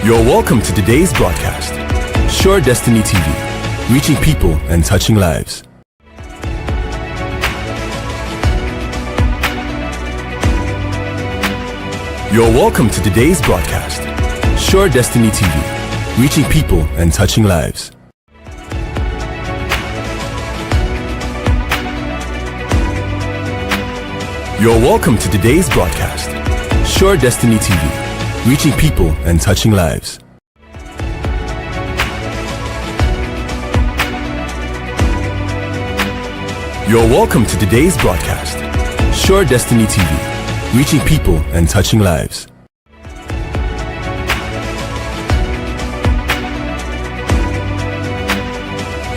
You're welcome to today's broadcast. Sure Destiny TV, reaching people and touching lives. You're welcome to today's broadcast. Sure Destiny TV, reaching people and touching lives. You're welcome to today's broadcast. Sure Destiny TV, reaching people and touching lives. You're welcome to today's broadcast. Sure Destiny TV, reaching people and touching lives.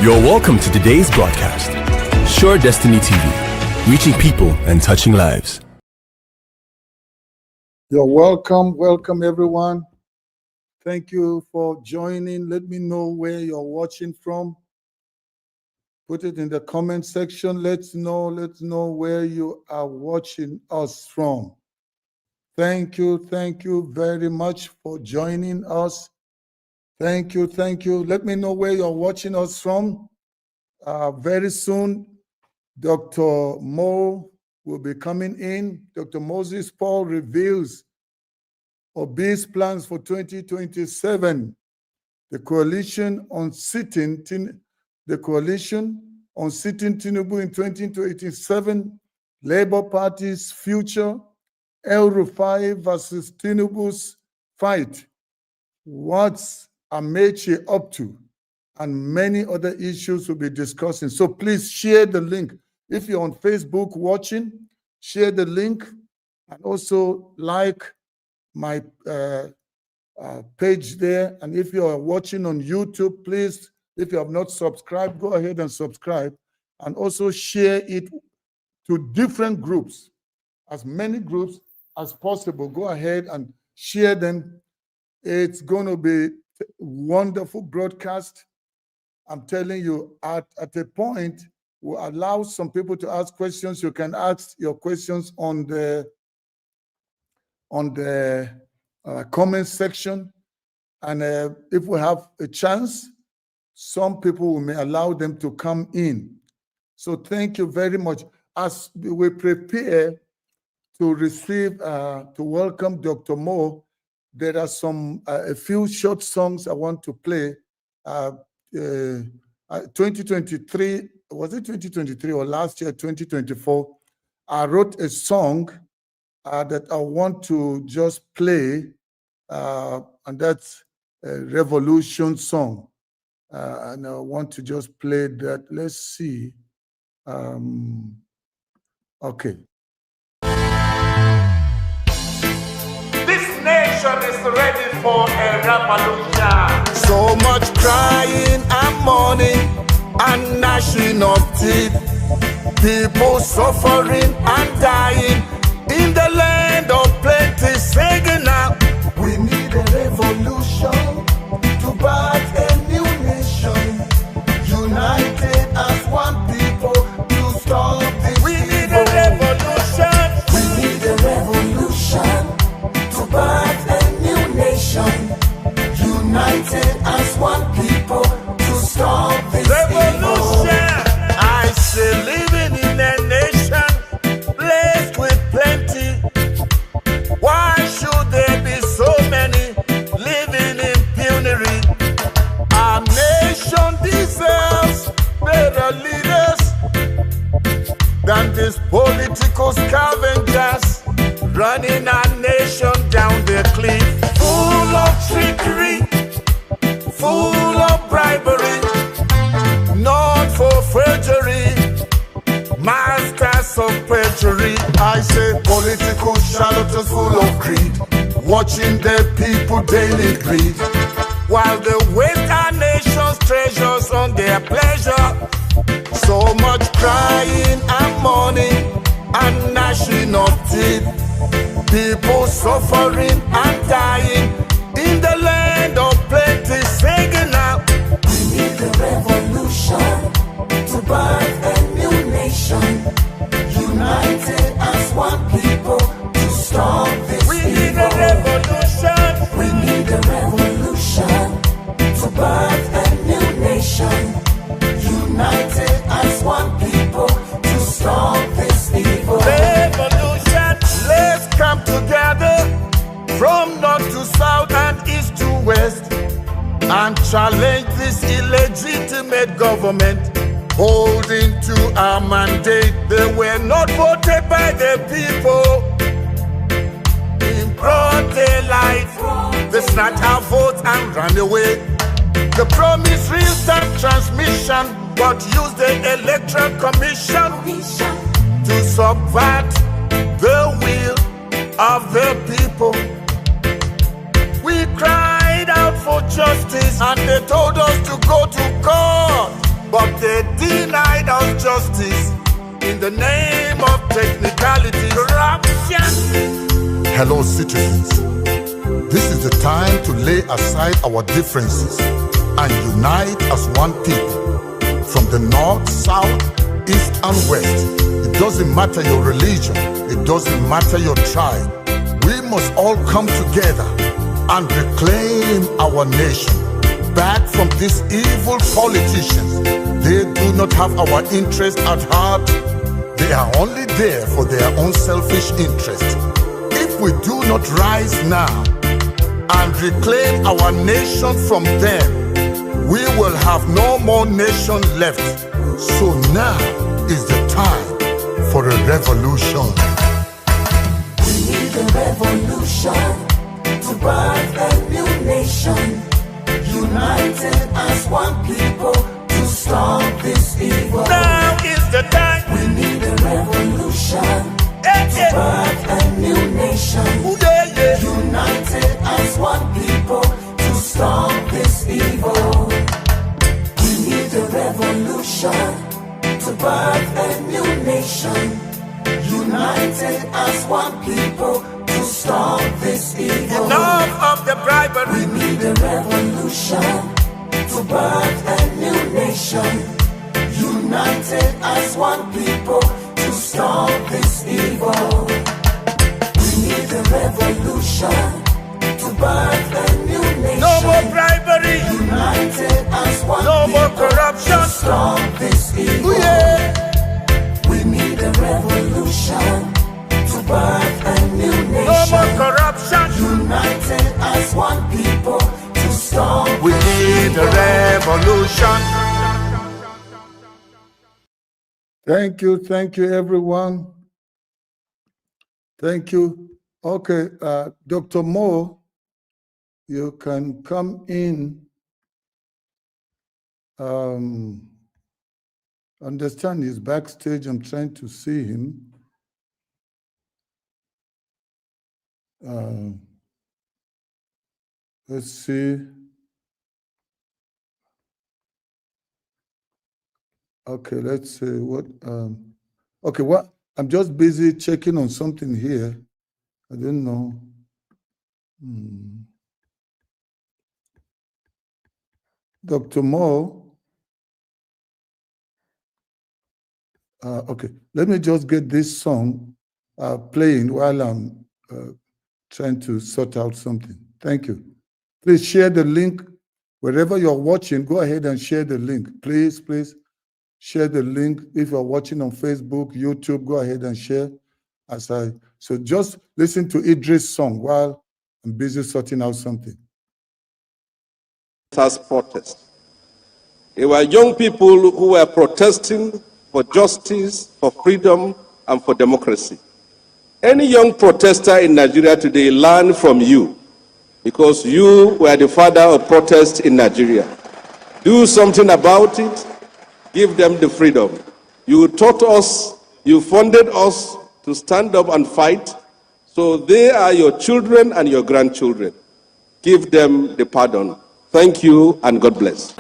You're welcome to today's broadcast. Sure Destiny TV, reaching people and touching lives. You're welcome everyone. Thank you for joining. Let me know where you're watching from. Put it in the comment section. Let's know where you are watching us from. Thank you very much for joining us. Thank you. Let me know where you're watching us from. Very soon, Dr. Mo will be coming in. Dr. Moses Paul reveals Obi's plans for 2027. The coalition on sitting Tinubu in 2027, Labour Party's future, El-Rufai versus Tinubu's fight, what's Amechi up to, and many other issues we'll be discussing. So please share the link. If you're on Facebook watching, share the link and also like my page there. And if you're watching on YouTube, please, if you have not subscribed, go ahead and subscribe, and also share it to different groups, as many groups as possible. Go ahead and share them. It's going to be a wonderful broadcast. I'm telling you, at a point, we'll allow some people to ask questions. You can ask your questions on the comment section. And if we have a chance, some people may allow them to come in. So thank you very much. As we prepare to receive, to welcome Dr. Mo, there are a few short songs I want to play. 2023, was it 2023 or last year, 2024? I wrote a song that I want to just play, and that's a revolution song. And I want to just play that. Let's see. Okay. This nation is ready for a revolution. So much crying and mourning and gnashing of teeth. People suffering and dying in the land of plenty, singing out, we need a revolution to birth a new nation, united as one people to stop this. We need a revolution. We need a revolution to birth a new nation, united as one people to stop this Revolution. evil. I say living in a nation blessed with plenty. Why should there be so many living in penury? Our nation deserves better leaders than these political scavengers running our nation down the cliff. Full of trickery, full of bribery, not for forgery, masters of perjury. I say political charlatans full of greed, watching their people daily bleed, while they waste our nation's treasures on their pleasure. So much crying and mourning and gnashing of teeth, people suffering and dying in the land of plenty, singing out, we need a revolution to birth a new nation, united as one people to stop this evil. We need a revolution. We need a revolution. state government, holding to our mandate. They were not voted by the people. In broad daylight, they snatch our votes and run away. The promise restart transmission, but use the Electoral Commission to subvert the will of the people. We cried out for justice and they told us to go to court, but they denied us justice in the name of technicality, corruption. Hello, citizens. This is the time to lay aside our differences and unite as one people. From the north, south, east, and west. It doesn't matter your religion. It doesn't matter your tribe. We must all come together and reclaim our nation back from these evil politicians. They do not have our interest at heart. They are only there for their own selfish interest. If we do not rise now and reclaim our nation from them, we will have no more nation left. So now is the time for a revolution. We need a revolution to birth a new nation, united as one people to stop this evil. Now is the time. We need a revolution to birth a new nation, united as one people to stop this evil. We need a revolution to birth a new nation, united as one people to stop this evil. Enough of the bribery. We need a revolution to birth a new nation, united as one people to stop this evil. We need a revolution to birth a new nation. No more bribery. United as one No more people corruption. to stop this evil. Ooh, yeah. We need a revolution to birth a new nation. No more corruption. United as one people to stop. We need a revolution. Thank you, everyone. Thank you. Okay, Dr. Mo, you can come in. Understand he's backstage. I'm trying to see him. Let's see. Okay, let's see what. Okay, what? I'm just busy checking on something here. I don't know. Dr. Mo. Okay, let me just get this song playing while I'm trying to sort out something. Thank you. Please share the link. Wherever you're watching, go ahead and share the link. Please share the link. If you're watching on Facebook, YouTube, go ahead and share. So just listen to Idris' song while I'm busy sorting out something. As protest. There were young people who were protesting for justice, for freedom, and for democracy. Any young protester in Nigeria today learn from you, because you were the father of protest in Nigeria. Do something about it. Give them the freedom. You taught us, you funded us to stand up and fight, so they are your children and your grandchildren. Give them the pardon. Thank you and God bless.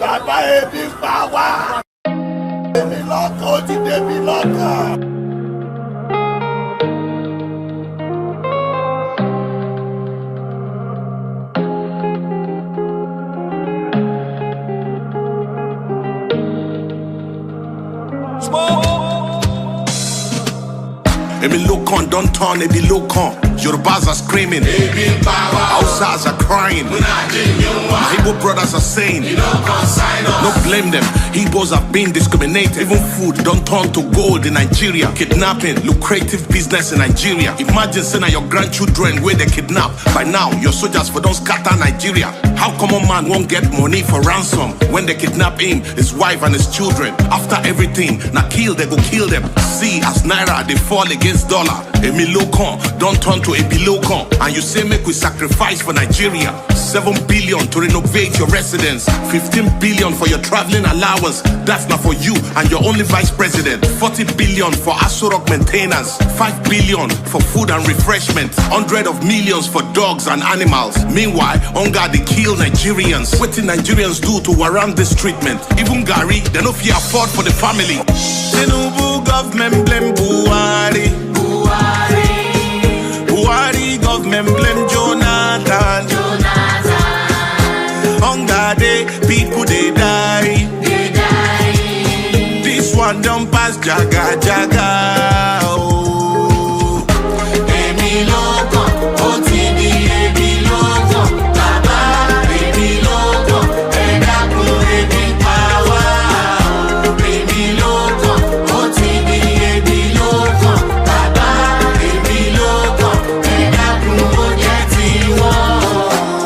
Emi look on, don't turn, Ebi look on. Yorubas are screaming, Hausas are crying, my Igbo brothers are saying, no blame them, Igbos have been discriminated. Even food don't turn to gold in Nigeria. Kidnapping, lucrative business in Nigeria. Imagine saying your grandchildren where they kidnap. By now, your soldiers for don't scatter Nigeria. How common man won't get money for ransom when they kidnap him, his wife and his children? After everything, now kill, they go kill them. See, as Naira, they fall against dollar. A milocon don't turn to a bilocon. And you say make we sacrifice for Nigeria. 7 billion to renovate your residence. 15 billion for your traveling allowance. That's not for you and your only vice president. 40 billion for Aso Rock maintenance. 5 billion for food and refreshment. 100 of millions for dogs and animals. Meanwhile, hunger they kill Nigerians. What did Nigerians do to warrant this treatment? Even Gary, they no fear afford for the family. Tinubu government blame Buhari. Buhari government blame Jonathan. Hunger day, people they die. This one don't pass jaga jaga. Oh. Emi logo, OTD, Emi logo, Baba, Emi logo, Edaku, Emi power. Emi logo, OTD, Emi logo, Baba, Emi logo, Edaku, Ojeti wo.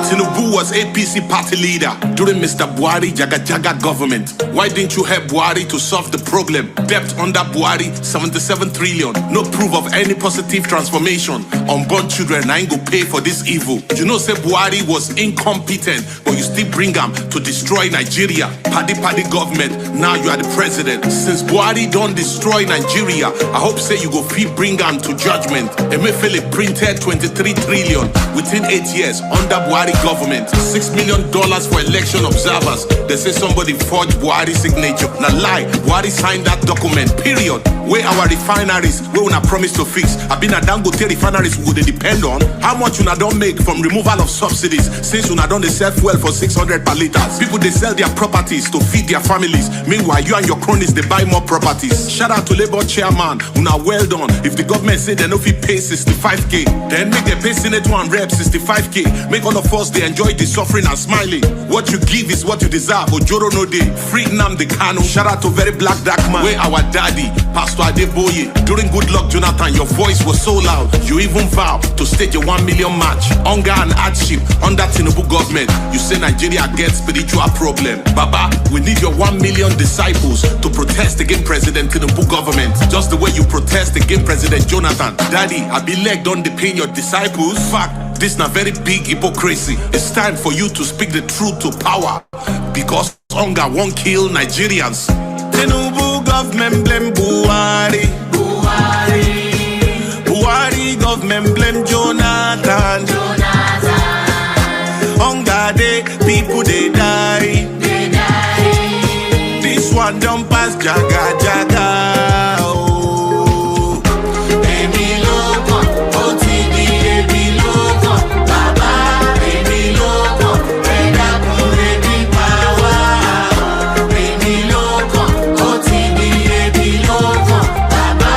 Tinubu was APC party leader during Mr. Buhari Jaga Jaga government. Why didn't you help Buhari to solve the problem? Debt under Buhari, 77 trillion. No proof of any positive transformation. Unborn children ain't go pay for this evil. You know, say Buhari was incompetent, but you still bring him to destroy Nigeria. Paddy government, now you are the president. Since Buhari don't destroy Nigeria, I hope say you go free bring him to judgment. Emefiele printed 23 trillion within 8 years under Buhari government. $6 million for election observers. They say somebody forged Buhari's signature. Now lie, Buhari signed that document, period. Where our refineries, where una promise to fix. I've been a Dangote refineries would they depend on how much una don't make from removal of subsidies. Since una don't they sell fuel for 600 per litre. People they sell their properties to feed their families. Meanwhile, you and your cronies they buy more properties. Shout out to Labour chairman, una well done. If the government say they no fit pay 65k, then make the pay Senator and Rep 65k. Make all of us they enjoy the suffering and smiling. What you give is what you deserve. Ojoro no day. Free Nnamdi Kanu. Shout out to very black dark man. Where our daddy, Pastor Adeboye. During good luck, Jonathan, your voice was so loud. You even vow to stage a 1 million march. Hunger and hardship under Tinubu government. You say Nigeria gets spiritual problem. Baba, we need your 1 million disciples to protest against President Tinubu government. Just the way you protest against President Jonathan. Daddy, I be leg don't depend your disciples. Fact. This is a very big hypocrisy. It's time for you to speak the truth to power. Because hunger won't kill Nigerians. Tinubu government blame Buhari. Buhari government blame Jonathan. Hunger day, people they die. This one don't pass jaga jaga. Oh. Emi logo, OTD, Emi logo, Baba, Emi logo, Edaku, Emi power. Emi logo, OTD, Emi logo, Baba,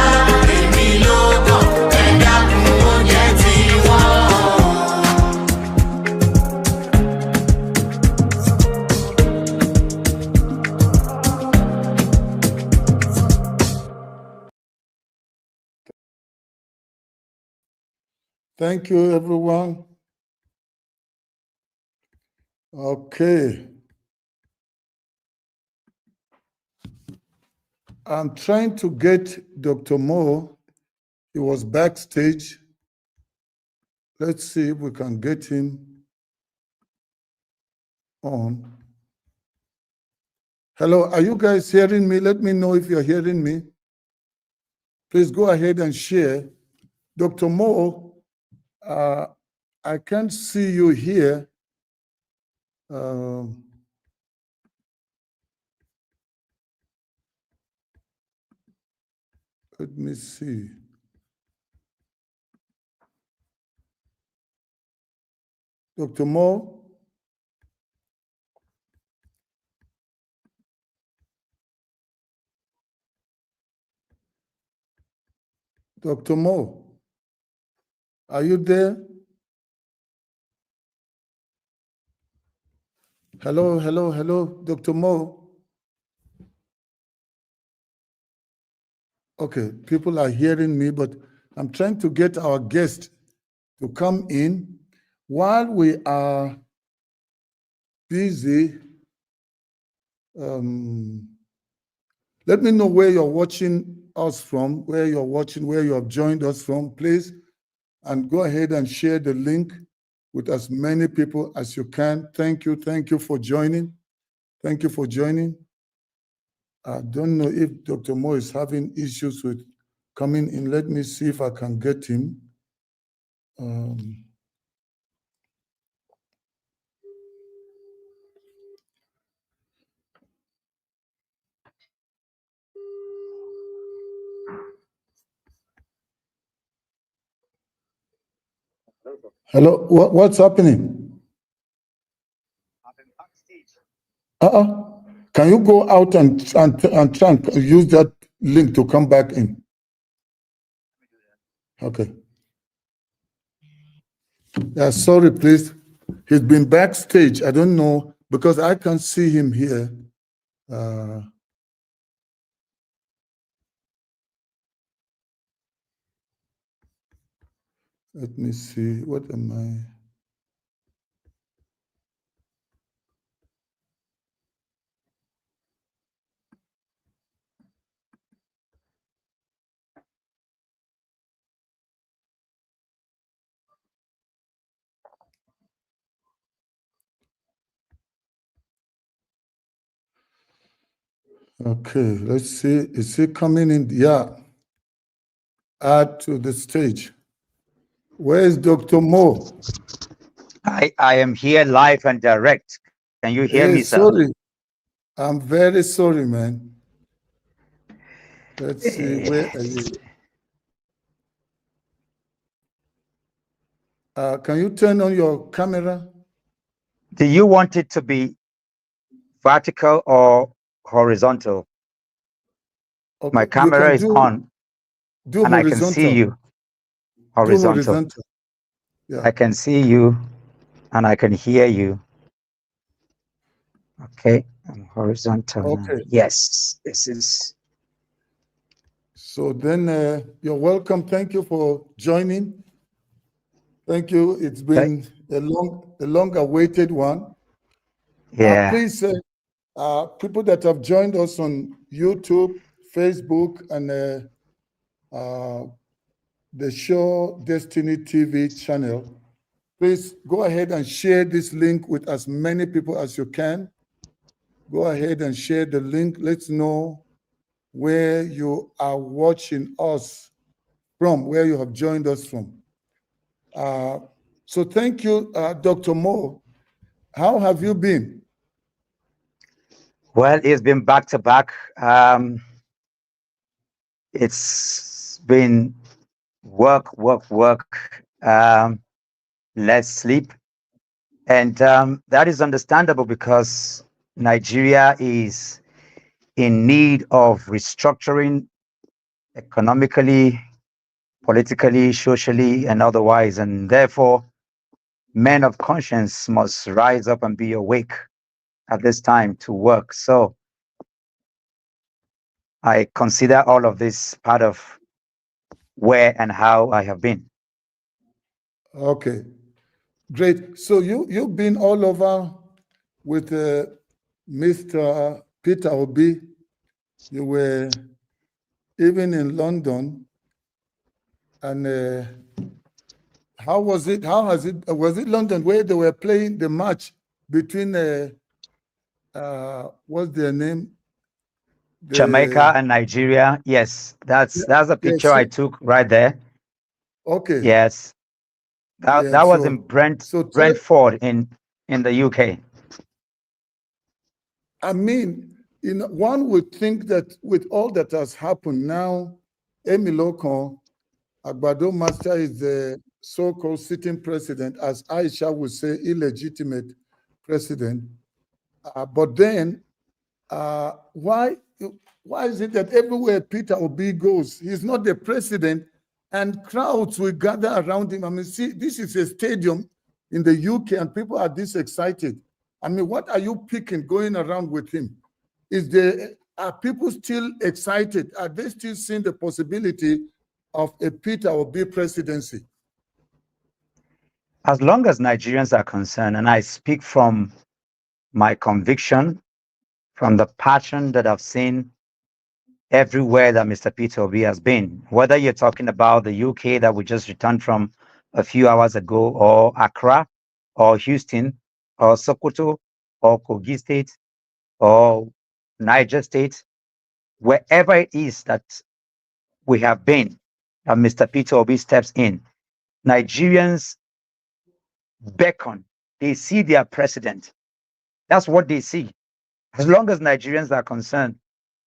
Emi logo, Edaku, Ojeti wo. Thank you, everyone. Okay. I'm trying to get Dr. Mo. He was backstage. Let's see if we can get him on. Hello, are you guys hearing me? Let me know if you're hearing me. Please go ahead and share. Dr. Mo, I can't see you here. Let me see. Dr. Mo? Dr. Mo, are you there? Hello, hello, hello, Dr. Mo. Okay, people are hearing me, but I'm trying to get our guest to come in while we are busy. Let me know where you're watching us from, where you're watching, where you have joined us from, please. And go ahead and share the link with as many people as you can. Thank you. Thank you for joining. Thank you for joining. I don't know if Dr. Mo is having issues with coming in. Let me see if I can get him. Hello, what's happening? Can you go out and try and use that link to come back in? Okay. Yeah, sorry, please. He's been backstage. I don't know, because I can see him here. Let me see. What am I? Okay, let's see. Is he coming in? Yeah. Add to the stage. Where is Dr. Mo? I am here live and direct. Can you hear me, sir? Sorry. I'm very sorry, man. Let's see. Where are you? Can you turn on your camera? Do you want it to be vertical or horizontal? Okay. My camera is on, and I can see you. Horizontal. Do horizontal. Yeah. I can see you, and I can hear you. Okay, I'm horizontal. Okay. Now. Yes, this is. So then you're welcome. Thank you for joining. Thank you. It's been a long-awaited one. Yeah. Please, people that have joined us on YouTube, Facebook, and the Show Destiny TV channel, please go ahead and share this link with as many people as you can. Go ahead and share the link. Let's know where you are watching us from, where you have joined us from. So thank you, Dr. Mo. How have you been? Well, it's been back to back. It's been work, less sleep. And that is understandable because Nigeria is in need of restructuring economically, politically, socially, and otherwise. And therefore, men of conscience must rise up and be awake at this time to work. So I consider all of this part of where and how I have been. Okay, great. So you've been all over with Mr. Peter Obi. You were even in London. And how was it? How has it? Was it London where they were playing the match between what's their name? Jamaica and Nigeria. Yes, that's a picture I took right there. Okay. Yes, that was in Brentford in the UK. I mean, one would think that with all that has happened now, Emilokon Agbado Master is the so-called sitting president, as Aisha would say, illegitimate president. But then, why is it that everywhere Peter Obi goes, he's not the president, and crowds will gather around him? I mean, see, this is a stadium in the UK, and people are this excited. I mean, what are you picking going around with him? Are people still excited? Are they still seeing the possibility of a Peter Obi presidency? As long as Nigerians are concerned, and I speak from my conviction, from the passion that I've seen everywhere that Mr. Peter Obi has been, whether you're talking about the UK that we just returned from a few hours ago, or Accra, or Houston, or Sokoto, or Kogi State, or Niger State, wherever it is that we have been, and Mr. Peter Obi steps in, Nigerians beckon. They see their president. That's what they see. As long as Nigerians are concerned,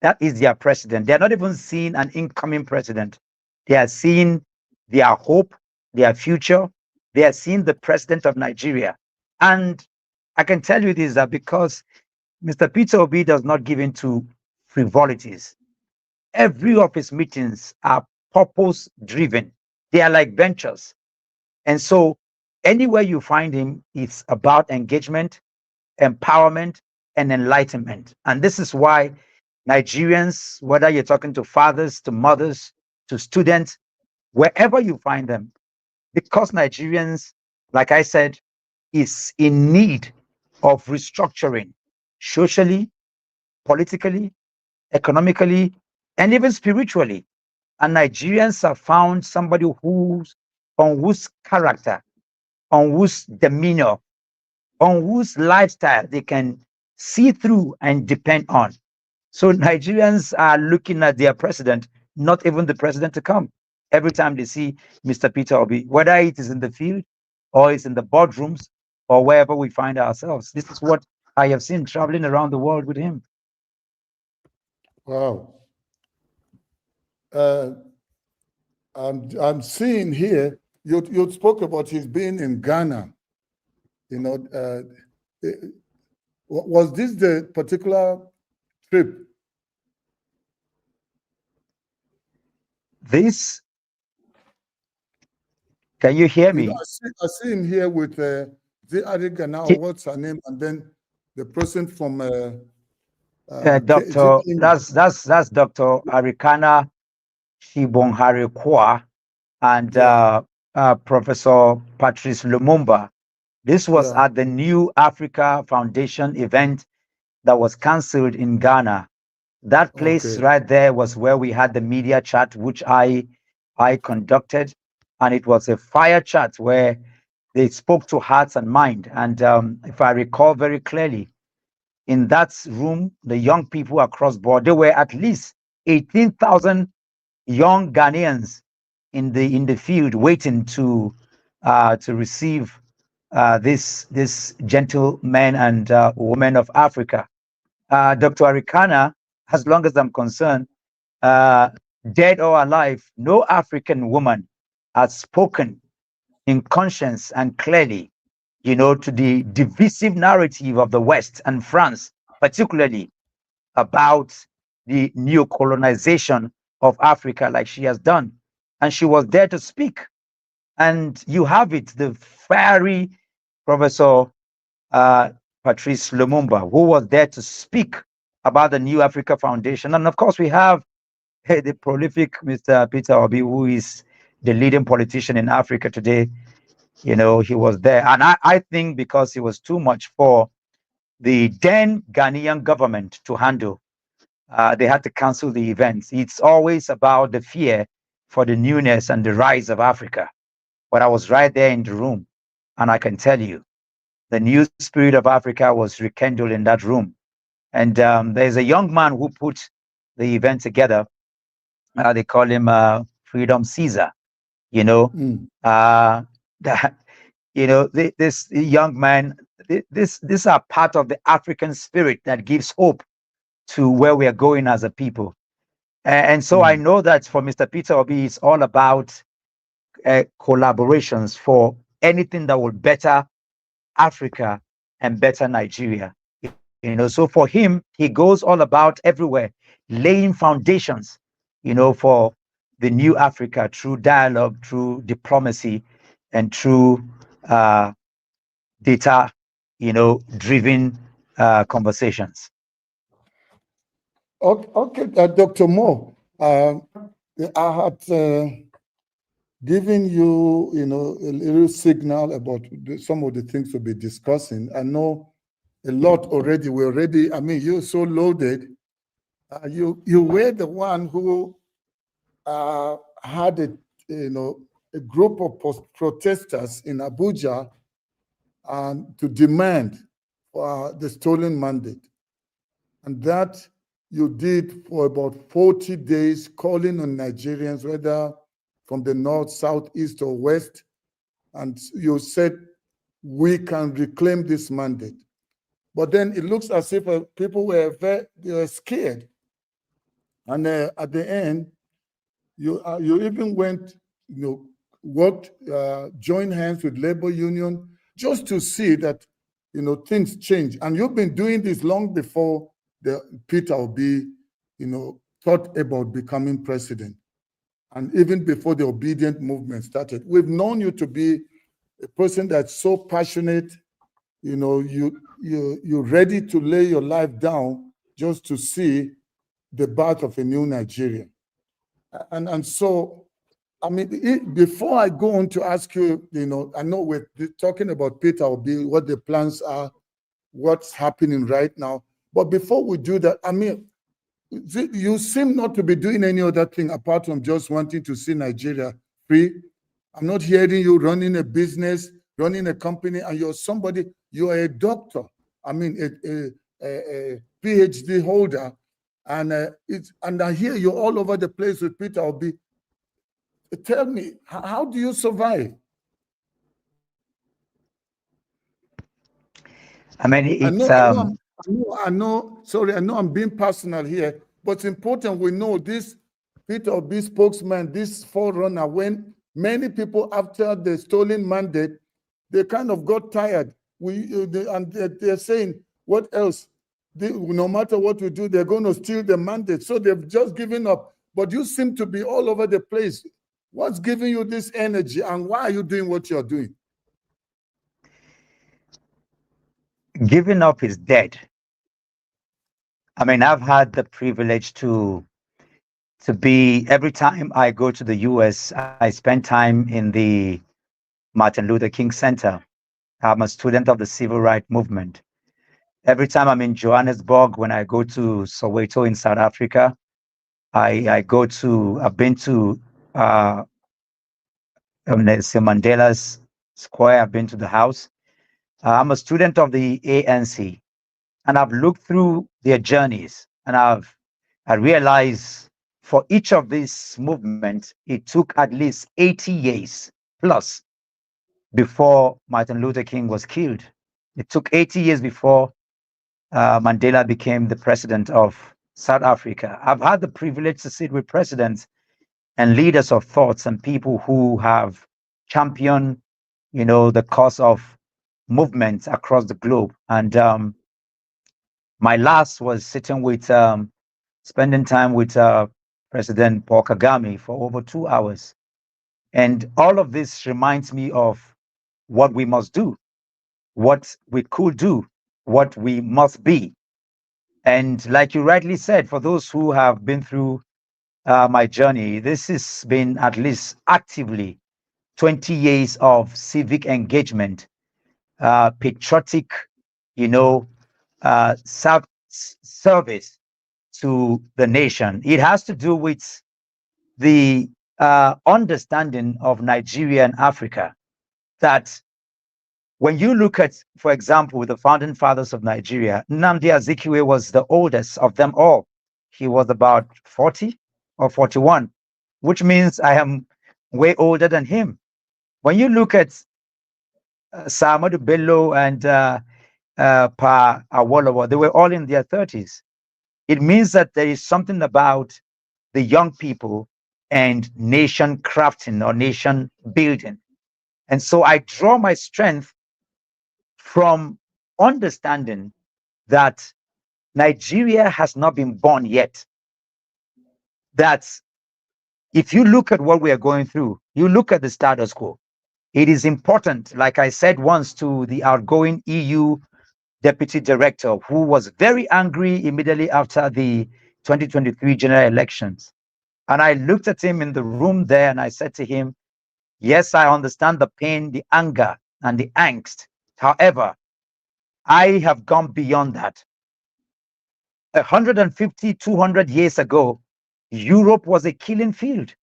that is their president. They're not even seeing an incoming president. They are seeing their hope, their future. They are seeing the president of Nigeria. And I can tell you this, that because Mr. Peter Obi does not give in to frivolities. Every of his meetings are purpose driven. They are like ventures. And so anywhere you find him, it's about engagement, empowerment, and enlightenment. And this is why Nigerians, whether you're talking to fathers, to mothers, to students, wherever you find them, because Nigerians, like I said, is in need of restructuring socially, politically, economically, and even spiritually. And Nigerians have found somebody on whose character, on whose demeanor, on whose lifestyle they can see through and depend on. So Nigerians are looking at their president, not even the president to come, every time they see Mr. Peter Obi, whether it is in the field or it's in the boardrooms or wherever we find ourselves. This is what I have seen traveling around the world with him. Wow. I'm seeing here, you spoke about his being in Ghana. You know, was this the particular trip? This, can you hear me? You know, I see him here with the Ariga now, what's her name? And then the person from Dr. That's Dr. Arikana Shibonharekwa and Professor Patrice Lumumba. This was at the New Africa Foundation event that was cancelled in Ghana. That place right there was where we had the media chat, which I conducted, and it was a fire chat where they spoke to hearts and mind. And if I recall very clearly, in that room, the young people across board, there were at least 18,000 young Ghanaians in the field waiting to receive this gentleman and woman of Africa. Dr. Arikana, as long as I'm concerned, dead or alive, no African woman has spoken in conscience and clearly, you know, to the divisive narrative of the West and France, particularly about the neo-colonization of Africa like she has done. And she was there to speak. And you have it, the fiery Professor Patrice Lumumba, who was there to speak about the New Africa Foundation. And of course, we have the prolific Mr. Peter Obi, who is the leading politician in Africa today. You know, he was there. And I think because he was too much for the then Ghanaian government to handle, they had to cancel the events. It's always about the fear for the newness and the rise of Africa. But I was right there in the room, and I can tell you, the new spirit of Africa was rekindled in that room. And there's a young man who put the event together. They call him Freedom Caesar. You know, this young man. These are part of the African spirit that gives hope to where we are going as a people. And so I know that for Mr. Peter Obi, it's all about collaborations for anything that will better Africa and better Nigeria. You know, so for him, he goes all about everywhere, laying foundations, you know, for the new Africa through dialogue, through diplomacy, and through data, you know, driven conversations. Okay, Dr. Mo, I had given you, you know, a little signal about some of the things we'll be discussing. I know a lot already. We're already, I mean, you're so loaded. You were the one who had a group of protesters in Abuja to demand for the stolen mandate. And that you did for about 40 days, calling on Nigerians, whether from the north, south, east, or west. And you said, we can reclaim this mandate. But then it looks as if people were scared. And at the end, you even went, worked, joined hands with labor union just to see that, things change. And you've been doing this long before Peter Obi, thought about becoming president. And even before the obedient movement started. We've known you to be a person that's so passionate, you're ready to lay your life down just to see the birth of a new Nigeria. And so, I mean, before I go on to ask you, I know we're talking about Peter Obi, what the plans are, what's happening right now. But before we do that, I mean, you seem not to be doing any other thing apart from just wanting to see Nigeria free. I'm not hearing you running a business, running a company, and you're a doctor. I mean, a PhD holder, and I hear you're all over the place with Peter Obi. Tell me, how do you survive? I mean, it's I know. Sorry, I know I'm being personal here, but it's important we know this Peter Obi spokesman, this forerunner, when many people after the stolen mandate, they kind of got tired. They're saying, what else? No matter what we do, they're going to steal the mandate. So they've just given up. But you seem to be all over the place. What's giving you this energy, and why are you doing what you're doing? Giving up is dead. I mean, I've had the privilege to be, every time I go to the US, I spend time in the Martin Luther King Center. I'm a student of the civil rights movement. Every time I'm in Johannesburg, when I go to Soweto in South Africa, I've been to Nelson Mandela's Square, I've been to the house. I'm a student of the ANC, and I've looked through their journeys, and I realized for each of these movements, it took at least 80 years plus before Martin Luther King was killed. It took 80 years before Mandela became the president of South Africa. I've had the privilege to sit with presidents and leaders of thoughts and people who have championed, the cause of movements across the globe. And my last was spending time with President Paul Kagame for over 2 hours. And all of this reminds me of what we must do, what we could do, what we must be. And like you rightly said, for those who have been through my journey, this has been at least actively 20 years of civic engagement, patriotic, service to the nation. It has to do with the understanding of Nigeria and Africa, that when you look at, for example, the founding fathers of Nigeria, Nnamdi Azikiwe was the oldest of them all. He was about 40 or 41, which means I am way older than him. When you look at Ahmadu Bello and Pa Awolowo, they were all in their 30s. It means that there is something about the young people and nation crafting or nation building. And so I draw my strength from understanding that Nigeria has not been born yet. That if you look at what we are going through, you look at the status quo. It is important, like I said once to the outgoing EU deputy director, who was very angry immediately after the 2023 general elections. And I looked at him in the room there and I said to him, yes, I understand the pain, the anger, and the angst. However, I have gone beyond that. 150, 200 years ago, Europe was a killing field.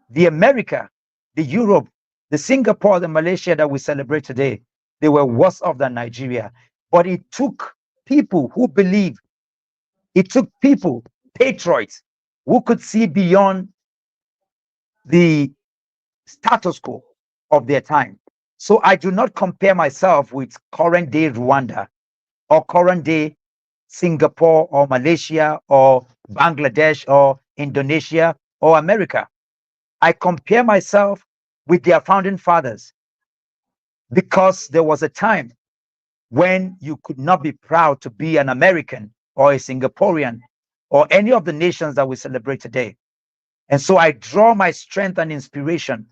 The America, the Europe, the Singapore, the Malaysia that we celebrate today, they were worse off than Nigeria. But it took people who believe, it took people, patriots, who could see beyond the status quo of their time. So I do not compare myself with current day Rwanda or current day Singapore or Malaysia or Bangladesh or Indonesia or America. I compare myself with their founding fathers because there was a time when you could not be proud to be an American or a Singaporean or any of the nations that we celebrate today. And so I draw my strength and inspiration,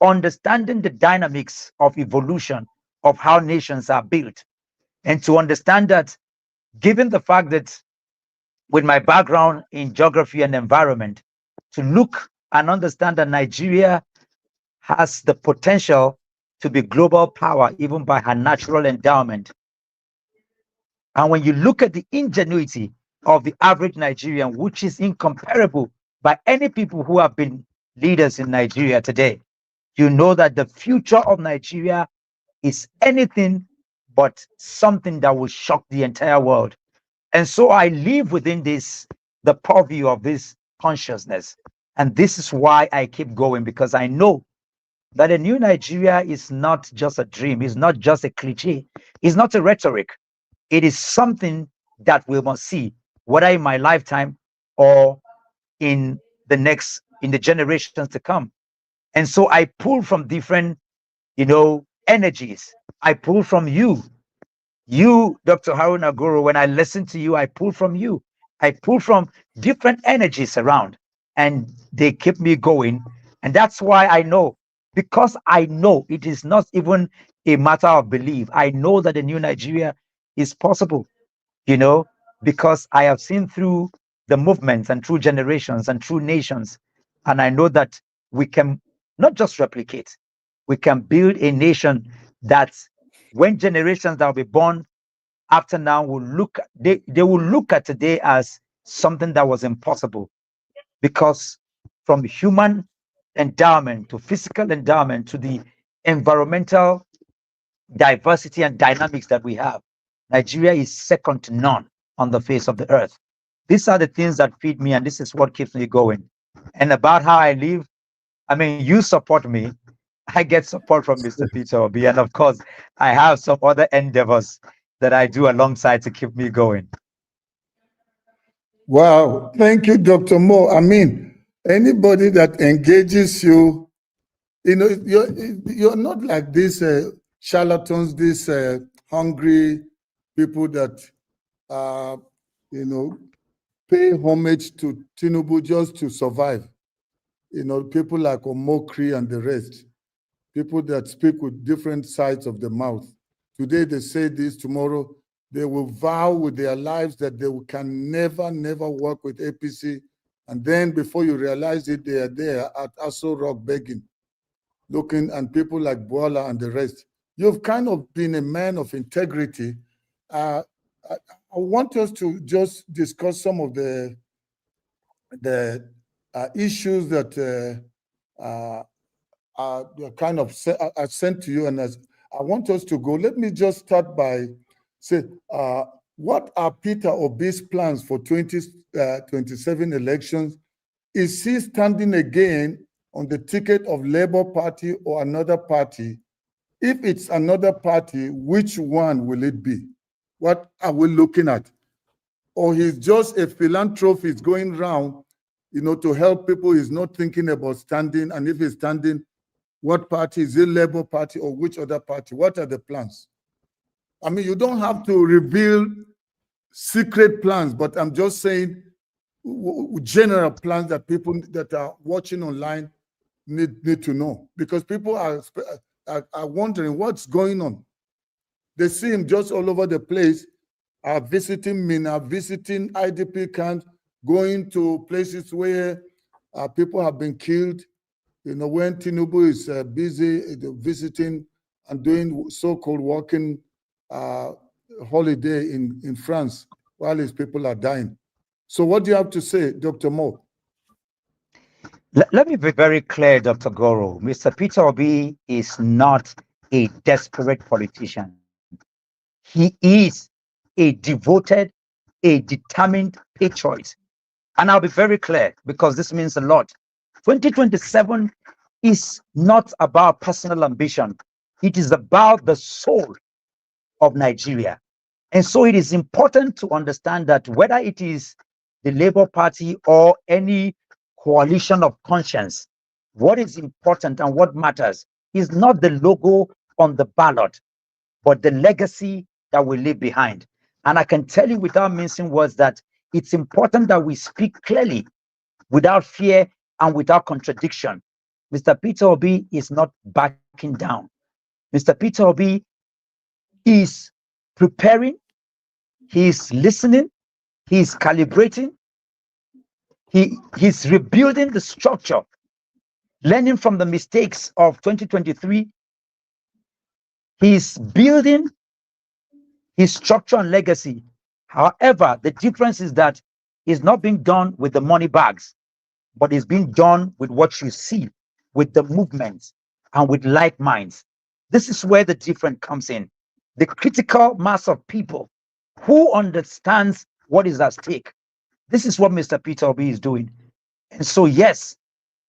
understanding the dynamics of evolution of how nations are built, and to understand that, given the fact that with my background in geography and environment, to look and understand that Nigeria has the potential to be global power even by her natural endowment. And when you look at the ingenuity of the average Nigerian, which is incomparable by any people who have been leaders in Nigeria today, you know that the future of Nigeria is anything but something that will shock the entire world. And so I live within this, the purview of this consciousness. And this is why I keep going, because I know that a new Nigeria is not just a dream, it's not just a cliche, it's not a rhetoric. It is something that we must see, whether in my lifetime or in the generations to come. And so I pull from different, energies. I pull from you, Dr. Harun Agoro. When I listen to you, I pull from you. I pull from different energies around, and they keep me going. And that's why I know, because I know it is not even a matter of belief. I know that the new Nigeria is possible, because I have seen through the movements and through generations and through nations. And I know that we can not just replicate, we can build a nation that when generations that will be born after now will look, they will look at today as something that was impossible, because from human endowment to physical endowment to the environmental diversity and dynamics that we have, Nigeria is second to none on the face of the earth. These are the things that feed me, and this is what keeps me going. And about how I live, I mean, you support me. I get support from Mr. Peter Obi, and of course, I have some other endeavors that I do alongside to keep me going. Wow, thank you, Dr. Mo. I mean, anybody that engages you, you're not like these charlatans, these hungry people that, pay homage to Tinubu just to survive. People like Omokri and the rest, people that speak with different sides of the mouth. Today they say this, tomorrow they will vow with their lives that they can never, never work with APC. And then before you realize it, they are there at Aso Rock begging, looking, and people like Bola and the rest. You've kind of been a man of integrity. I want us to just discuss some of the issues that are kind of sent to you, and as I want us to go, let me just start by say, what are Peter Obi's plans for 2027 elections? Is he standing again on the ticket of Labour Party or another party? If it's another party, which one will it be? What are we looking at? Or he's just a philanthropist going around, to help people. He's not thinking about standing. And if he's standing, what party? Is it Labour Party or which other party? What are the plans? I mean, you don't have to reveal secret plans, but I'm just saying general plans that people that are watching online need to know, because people are wondering what's going on. They see him just all over the place, visiting Mina, visiting IDP camps, going to places where people have been killed. When Tinubu is busy visiting and doing so-called walking holiday in France while his people are dying. So what do you have to say, Dr. Mo? Let me be very clear, Dr. Goro. Mr. Peter Obi is not a desperate politician. He is a devoted, a determined patriot. And I'll be very clear because this means a lot. 2027 is not about personal ambition. It is about the soul of Nigeria. And so it is important to understand that whether it is the Labour Party or any coalition of conscience, what is important and what matters is not the logo on the ballot, but the legacy that we leave behind. And I can tell you without mincing words that it's important that we speak clearly, without fear and without contradiction. Mr. Peter Obi is not backing down. Mr. Peter Obi is preparing, he's listening, he's calibrating, he's rebuilding the structure, learning from the mistakes of 2023. He's building his structure and legacy. However, the difference is that it's not being done with the money bags, but it's being done with what you see, with the movements and with like minds. This is where the difference comes in. The critical mass of people who understands what is at stake. This is what Mr. Peter Obi is doing. And so, yes,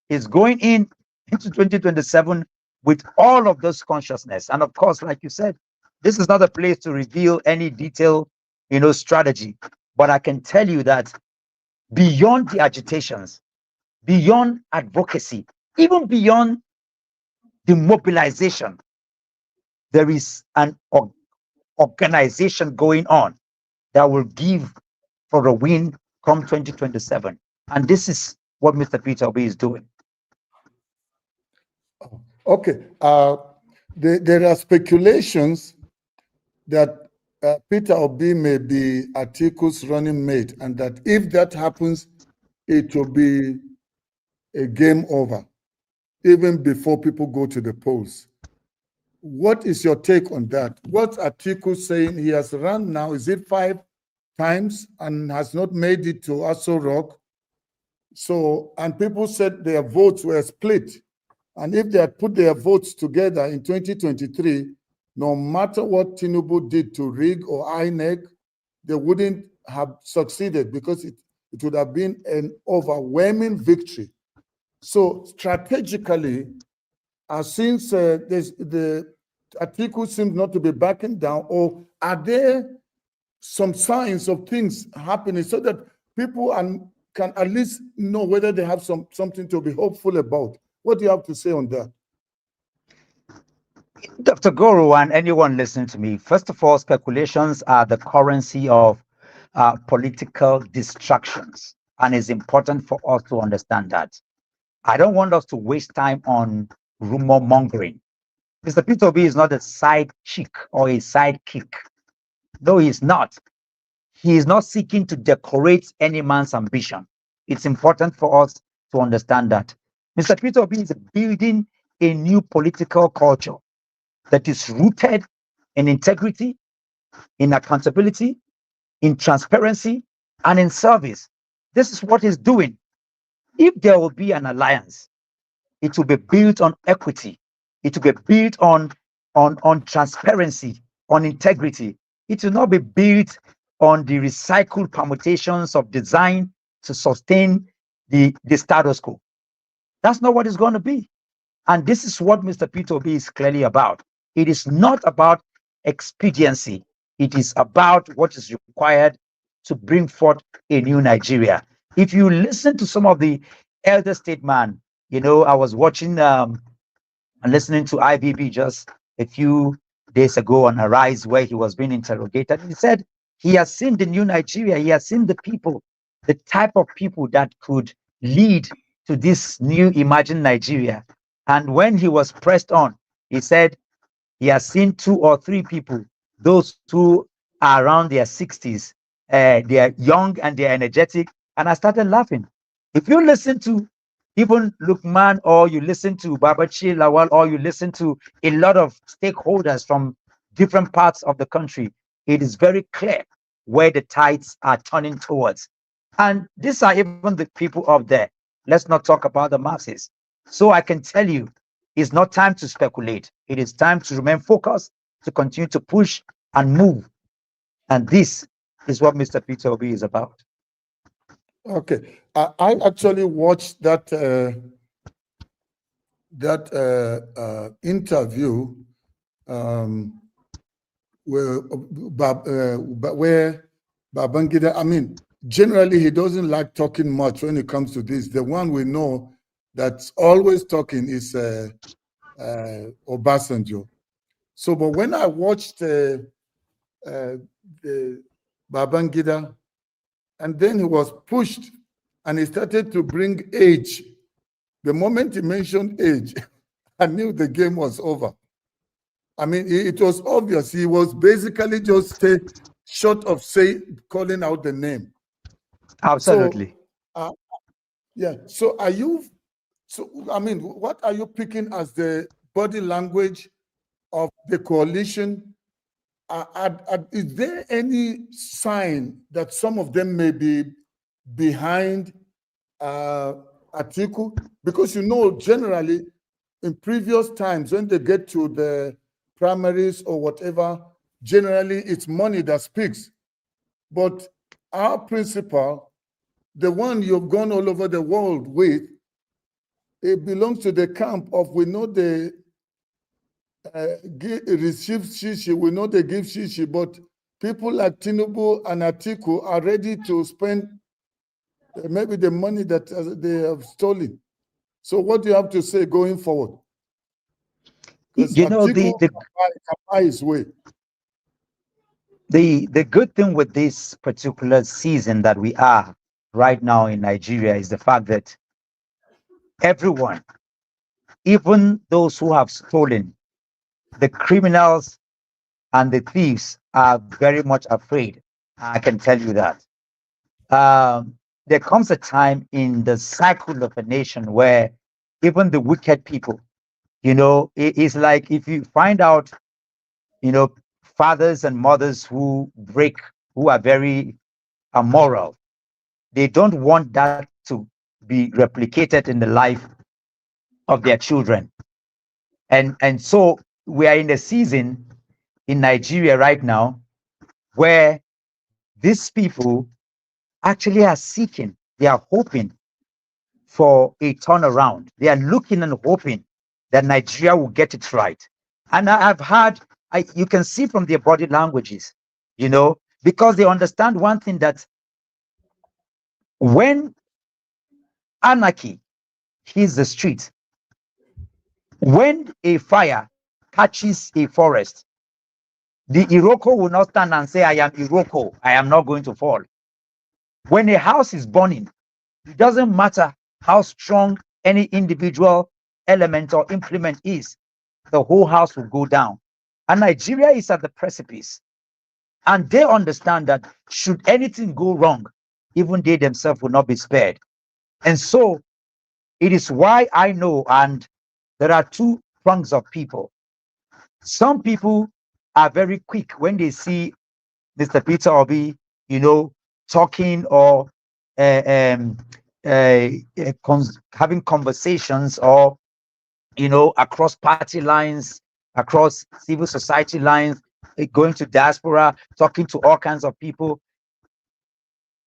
he's going into 2027 with all of those consciousness. And of course, like you said, this is not a place to reveal any detailed, strategy. But I can tell you that beyond the agitations, beyond advocacy, even beyond the mobilization, there is an organization going on that will give for a win come 2027. And this is what Mr. Peter Obi is doing. Okay. There are speculations that Peter Obi may be Atiku's running mate, and that if that happens, it will be a game over, even before people go to the polls. What is your take on that? What's Atiku saying? He has run now, is it 5 times, and has not made it to Aso Rock? So, and people said their votes were split. And if they had put their votes together in 2023, no matter what Tinubu did to rig or INEC, they wouldn't have succeeded because it would have been an overwhelming victory. So strategically, since the Atiku seems not to be backing down, or are there some signs of things happening so that people can at least know whether they have something to be hopeful about? What do you have to say on that? Dr. Guru and anyone listening to me, first of all, speculations are the currency of political distractions. And it's important for us to understand that. I don't want us to waste time on rumor mongering. Mr. Peter Obi is not a side chick or a sidekick. No, he's not. He is not seeking to decorate any man's ambition. It's important for us to understand that. Mr. Peter Obi is building a new political culture that is rooted in integrity, in accountability, in transparency, and in service. This is what he's doing. If there will be an alliance, it will be built on equity. It will be built on transparency, on integrity. It will not be built on the recycled permutations of design to sustain the status quo. That's not what it's going to be. And this is what Mr. Peter Obi is clearly about. It is not about expediency. It is about what is required to bring forth a new Nigeria. If you listen to some of the elder statesmen, I was watching and listening to IBB just a few days ago on Arise, where he was being interrogated. He said he has seen the new Nigeria. He has seen the people, the type of people that could lead to this new imagined Nigeria. And when he was pressed on, he said he has seen 2 or 3 people, those who are around their 60s. They are young and they're energetic. And I started laughing. If you listen to even Lukman, or you listen to Babachi Lawal, or you listen to a lot of stakeholders from different parts of the country, it is very clear where the tides are turning towards. And these are even the people up there. Let's not talk about the masses. So I can tell you, it's not time to speculate. It is time to remain focused, to continue to push and move. And this is what Mr. Peter Obi is about. Okay, I actually watched that interview where Babangida. I mean, generally he doesn't like talking much when it comes to this. The one we know that's always talking is Obasanjo. So, but when I watched the Babangida, and then he was pushed and he started to bring age. The moment he mentioned age, I knew the game was over. I mean, it was obvious. He was basically just short of calling out the name. Absolutely. So, yeah. So are you, I mean, what are you picking as the body language of the coalition? Is there any sign that some of them may be behind Atiku? Because generally in previous times when they get to the primaries or whatever, generally it's money that speaks. But our principal, the one you've gone all over the world with, it belongs to the camp of we know they receive shishi, we know they give shishi, but people like Tinubu and Atiku are ready to spend maybe the money that they have stolen. So what do you have to say going forward? Because Atiku can buy his way. The good thing with this particular season that we are right now in Nigeria is the fact that everyone, even those who have stolen, the criminals and the thieves are very much afraid. I can tell you that. There comes a time in the cycle of a nation where even the wicked people, it's like if you find out, fathers and mothers who are very immoral, they don't want that to be replicated in the life of their children. And so we are in a season in Nigeria right now where these people actually are seeking, they are hoping for a turnaround. They are looking and hoping that Nigeria will get it right. And you can see from their body languages, because they understand one thing, that when anarchy hits the street, when a fire catches a forest, the Iroko will not stand and say, I am Iroko, I am not going to fall. When a house is burning, it doesn't matter how strong any individual element or implement is, the whole house will go down. And Nigeria is at the precipice. And they understand that should anything go wrong, even they themselves will not be spared. And so it is why I know, and there are two prongs of people. Some people are very quick when they see Mr. Peter Obi, talking or having conversations, or across party lines, across civil society lines, going to diaspora, talking to all kinds of people.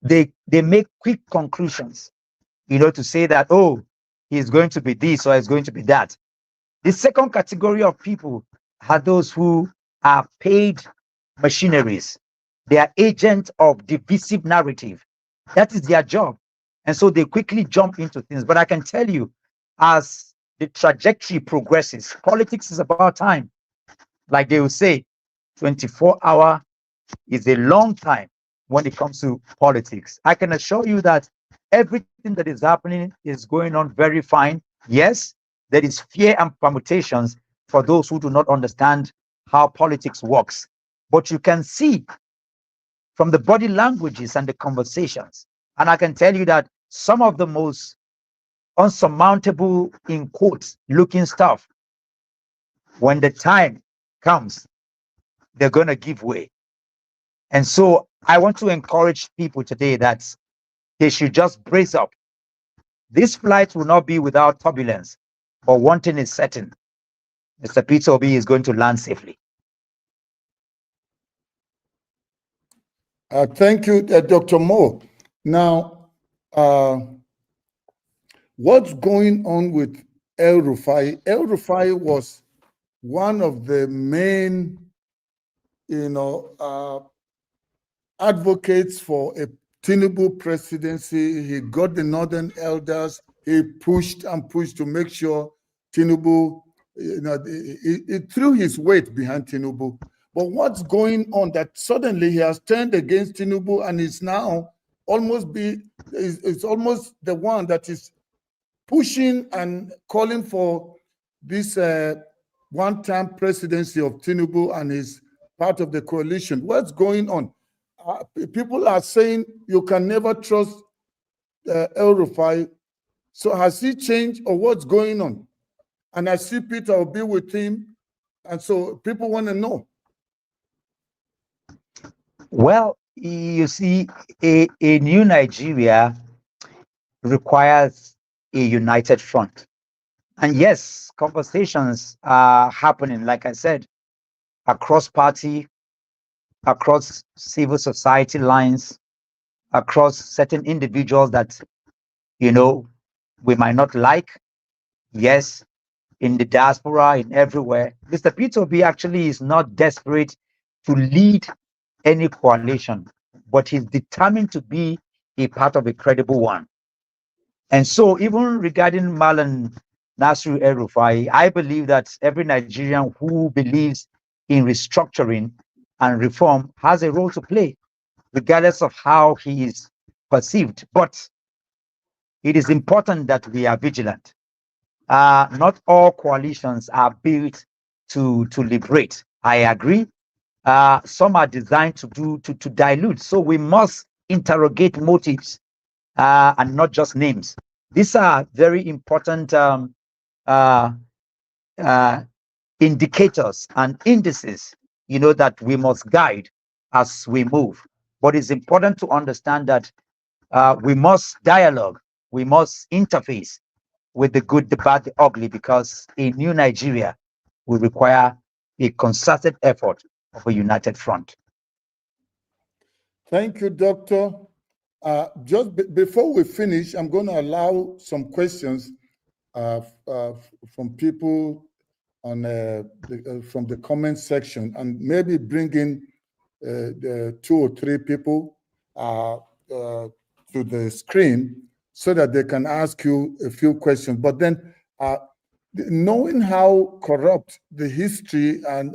They make quick conclusions, to say that, oh, he's going to be this or he's going to be that. The second category of people are those who are paid machineries. They are agents of divisive narrative. That is their job. And so they quickly jump into things. But I can tell you, as the trajectory progresses, politics is about time. Like they will say, 24-hour is a long time when it comes to politics. I can assure you that everything that is happening is going on very fine. Yes, there is fear and permutations for those who do not understand how politics works. But you can see from the body languages and the conversations, and I can tell you that some of the most unsurmountable, in quotes, looking stuff, when the time comes, they're going to give way. And so I want to encourage people today that they should just brace up. This flight will not be without turbulence, but one thing is certain: Mr. Peter Obi is going to land safely. Thank you, Dr. Mo. Now, what's going on with El-Rufai? El-Rufai was one of the main, advocates for a Tinubu presidency. He got the Northern elders. He pushed and pushed to make sure Tinubu, he threw his weight behind Tinubu. But what's going on that suddenly he has turned against Tinubu and is now almost it's almost the one that is pushing and calling for this one-time presidency of Tinubu and is part of the coalition. What's going on? People are saying you can never trust El-Rufai. So has he changed or what's going on? And I see Peter will be with him. And so people want to know. Well, you see, a new Nigeria requires a united front. And yes, conversations are happening, like I said, across party, across civil society lines, across certain individuals that, we might not like. Yes, in the diaspora, in everywhere. Mr. Peter Obi actually is not desperate to lead any coalition, but he's determined to be a part of a credible one. And so even regarding Malan Nasru El-Rufai, I believe that every Nigerian who believes in restructuring and reform has a role to play, regardless of how he is perceived. But it is important that we are vigilant. Not all coalitions are built to liberate. I agree. Some are designed to dilute. So we must interrogate motives and not just names. These are very important indicators and indices, that we must guide as we move. But it's important to understand that we must dialogue, we must interface with the good, the bad, the ugly, because a new Nigeria will require a concerted effort of a united front. Thank you, Doctor. Just before we finish, I'm going to allow some questions from people on from the comment section, and maybe bring in the 2 or 3 people to the screen so that they can ask you a few questions. But then, knowing how corrupt the history and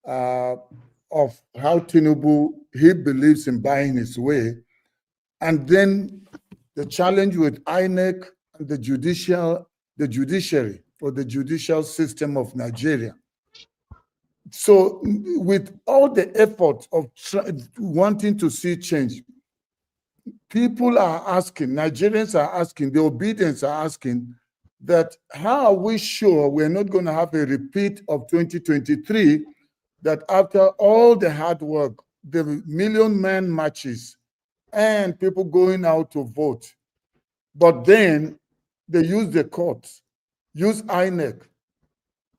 of how Tinubu, he believes in buying his way, and then the challenge with INEC and the judiciary or the judicial system of Nigeria. So with all the effort of wanting to see change, people are asking, Nigerians are asking, the obedience are asking, that how are we sure we're not going to have a repeat of 2023, that after all the hard work, the million-man marches, and people going out to vote, but then they use the courts, use INEC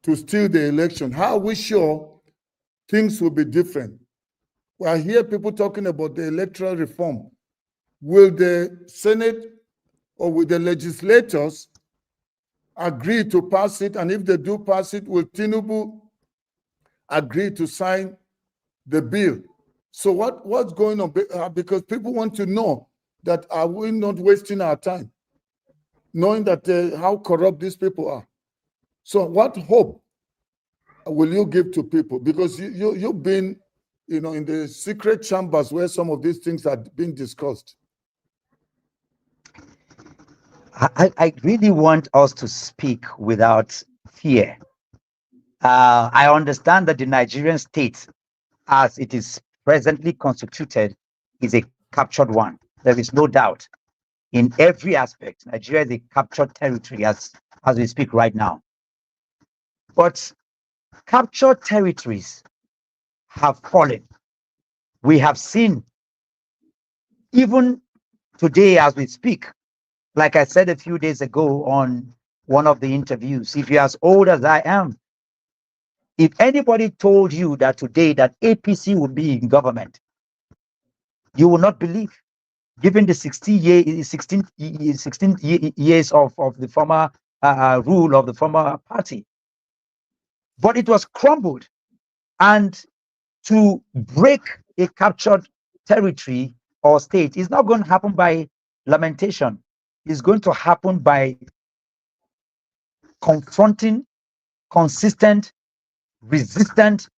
to steal the election? How are we sure things will be different? Well, I hear people talking about the electoral reform. Will the Senate or will the legislators agree to pass it? And if they do pass it, will Tinubu agree to sign the bill? So what's going on? Because people want to know that, are we not wasting our time knowing that how corrupt these people are? So what hope will you give to people? Because you've been, in the secret chambers where some of these things are being discussed. I really want us to speak without fear. I understand that the Nigerian state, as it is presently constituted, is a captured one. There is no doubt. In every aspect, Nigeria is a captured territory as we speak right now. But captured territories have fallen. We have seen, even today as we speak, like I said a few days ago on one of the interviews, if you're as old as I am, if anybody told you that today that APC will be in government, you will not believe, given the 16 years of the former rule of the former party. But it was crumbled. And to break a captured territory or state is not going to happen by lamentation. It's going to happen by confronting, consistent, resistant,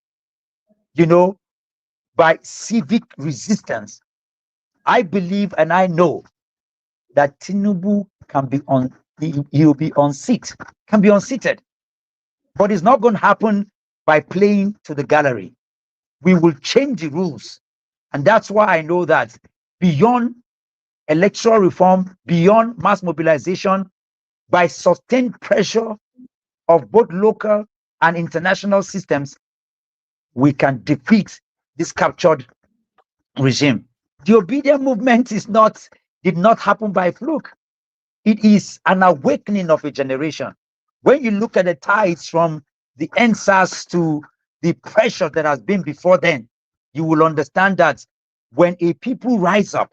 by civic resistance. I believe and I know that Tinubu can be he'll be unseated, can be unseated. But it's not going to happen by playing to the gallery. We will change the rules. And that's why I know that beyond electoral reform, beyond mass mobilization, by sustained pressure of both local and international systems, we can defeat this captured regime. The obedient movement did not happen by fluke. It is an awakening of a generation. When you look at the tides from the NSAS to the pressure that has been before then, you will understand that when a people rise up,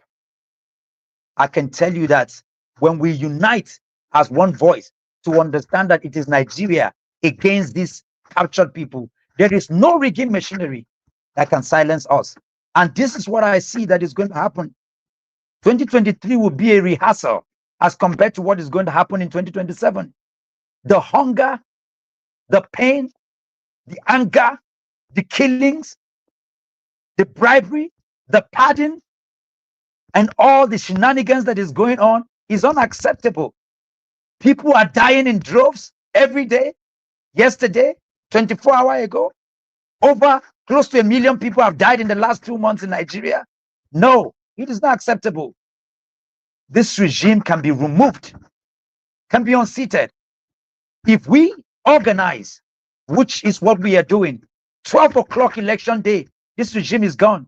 I can tell you that when we unite as one voice to understand that it is Nigeria against these captured people, there is no rigging machinery that can silence us. And this is what I see that is going to happen. 2023 will be a rehearsal as compared to what is going to happen in 2027. The hunger, the pain, the anger, the killings, the bribery, the pardon, and all the shenanigans that is going on is unacceptable. People are dying in droves every day. Yesterday, 24 hours ago, over close to 1 million people have died in the last 2 months in Nigeria. No, it is not acceptable. This regime can be removed, can be unseated. If we organize, which is what we are doing, 12 o'clock election day, this regime is gone.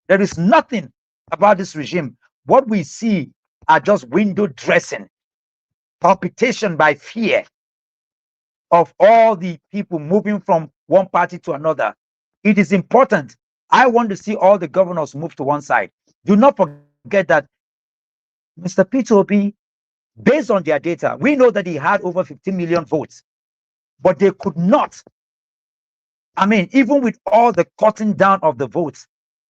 There is nothing about this regime. What we see are just window dressing, palpitation by fear of all the people moving from one party to another. It is important. I want to see all the governors move to one side. Do not forget that Mr. Peter Obi, based on their data, we know that he had over 15 million votes, but they could not. I mean, even with all the cutting down of the votes,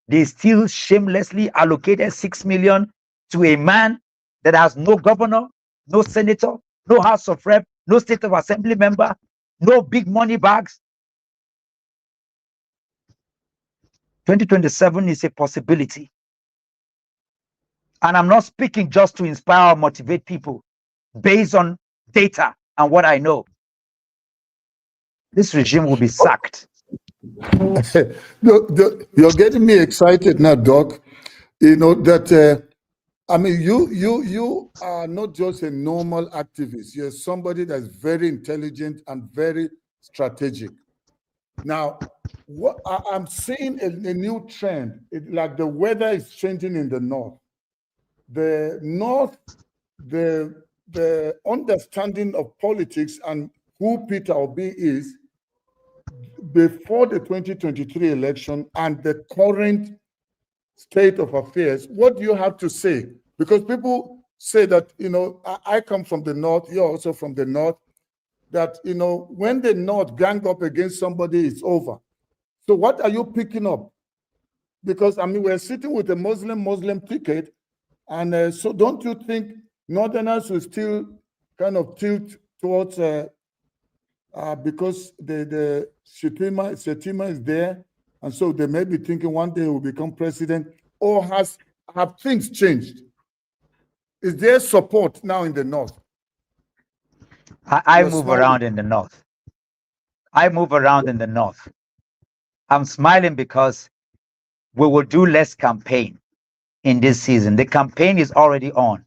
they still shamelessly allocated 6 million to a man that has no governor, no senator, no House of Rep, no State of Assembly member, no big money bags. 2027 is a possibility. And I'm not speaking just to inspire or motivate people based on data and what I know. This regime will be sacked. You're getting me excited now, Doc. You know that I mean, you are not just a normal activist. You're somebody that's very intelligent and very strategic. Now, what I'm seeing a new trend. Like the weather is changing in the north. The north, the understanding of politics and who Peter Obi is before the 2023 election and the current state of affairs, what do you have to say? Because people say that, you know, I come from the north, you're also from the north, that, you know, when the north gang up against somebody, it's over. So what are you picking up? Because, I mean, we're sitting with a Muslim ticket, and so don't you think northerners will still kind of tilt towards, because the Shetima is there, and so they may be thinking one day he will become president, or have things changed? Is there support now in the north? I move around in the north. I move around in the north. I'm smiling because we will do less campaign in this season. The campaign is already on.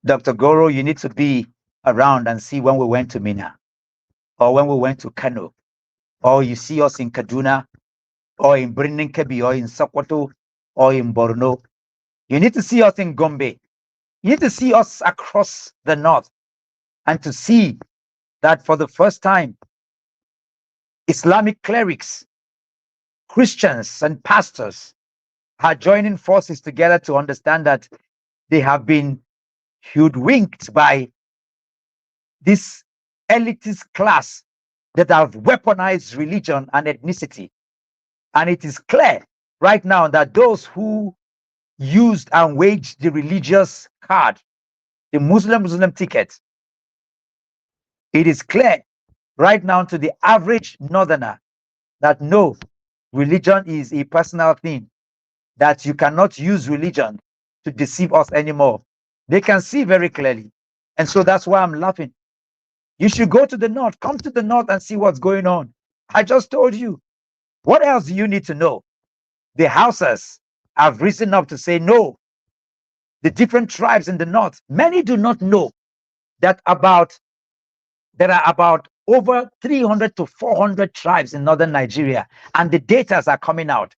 Dr. Goro, you need to be around and see when we went to Mina, or when we went to Kano, or you see us in Kaduna, or in Brinninkebi, or in Sokoto, or in Borno. You need to see us in Gombe. You need to see us across the north and to see that for the first time, Islamic clerics, Christians, and pastors are joining forces together to understand that they have been hoodwinked by this elitist class that have weaponized religion and ethnicity. And it is clear right now that those who used and waged the religious card, the Muslim ticket, it is clear right now to the average northerner that no, religion is a personal thing, that you cannot use religion to deceive us anymore. They can see very clearly. And so that's why I'm laughing. You should go to the north, come to the north and see what's going on. I just told you. What else do you need to know? The Hausas have risen up to say no. The different tribes in the north, many do not know that there are about over 300 to 400 tribes in northern Nigeria, and the data are coming out.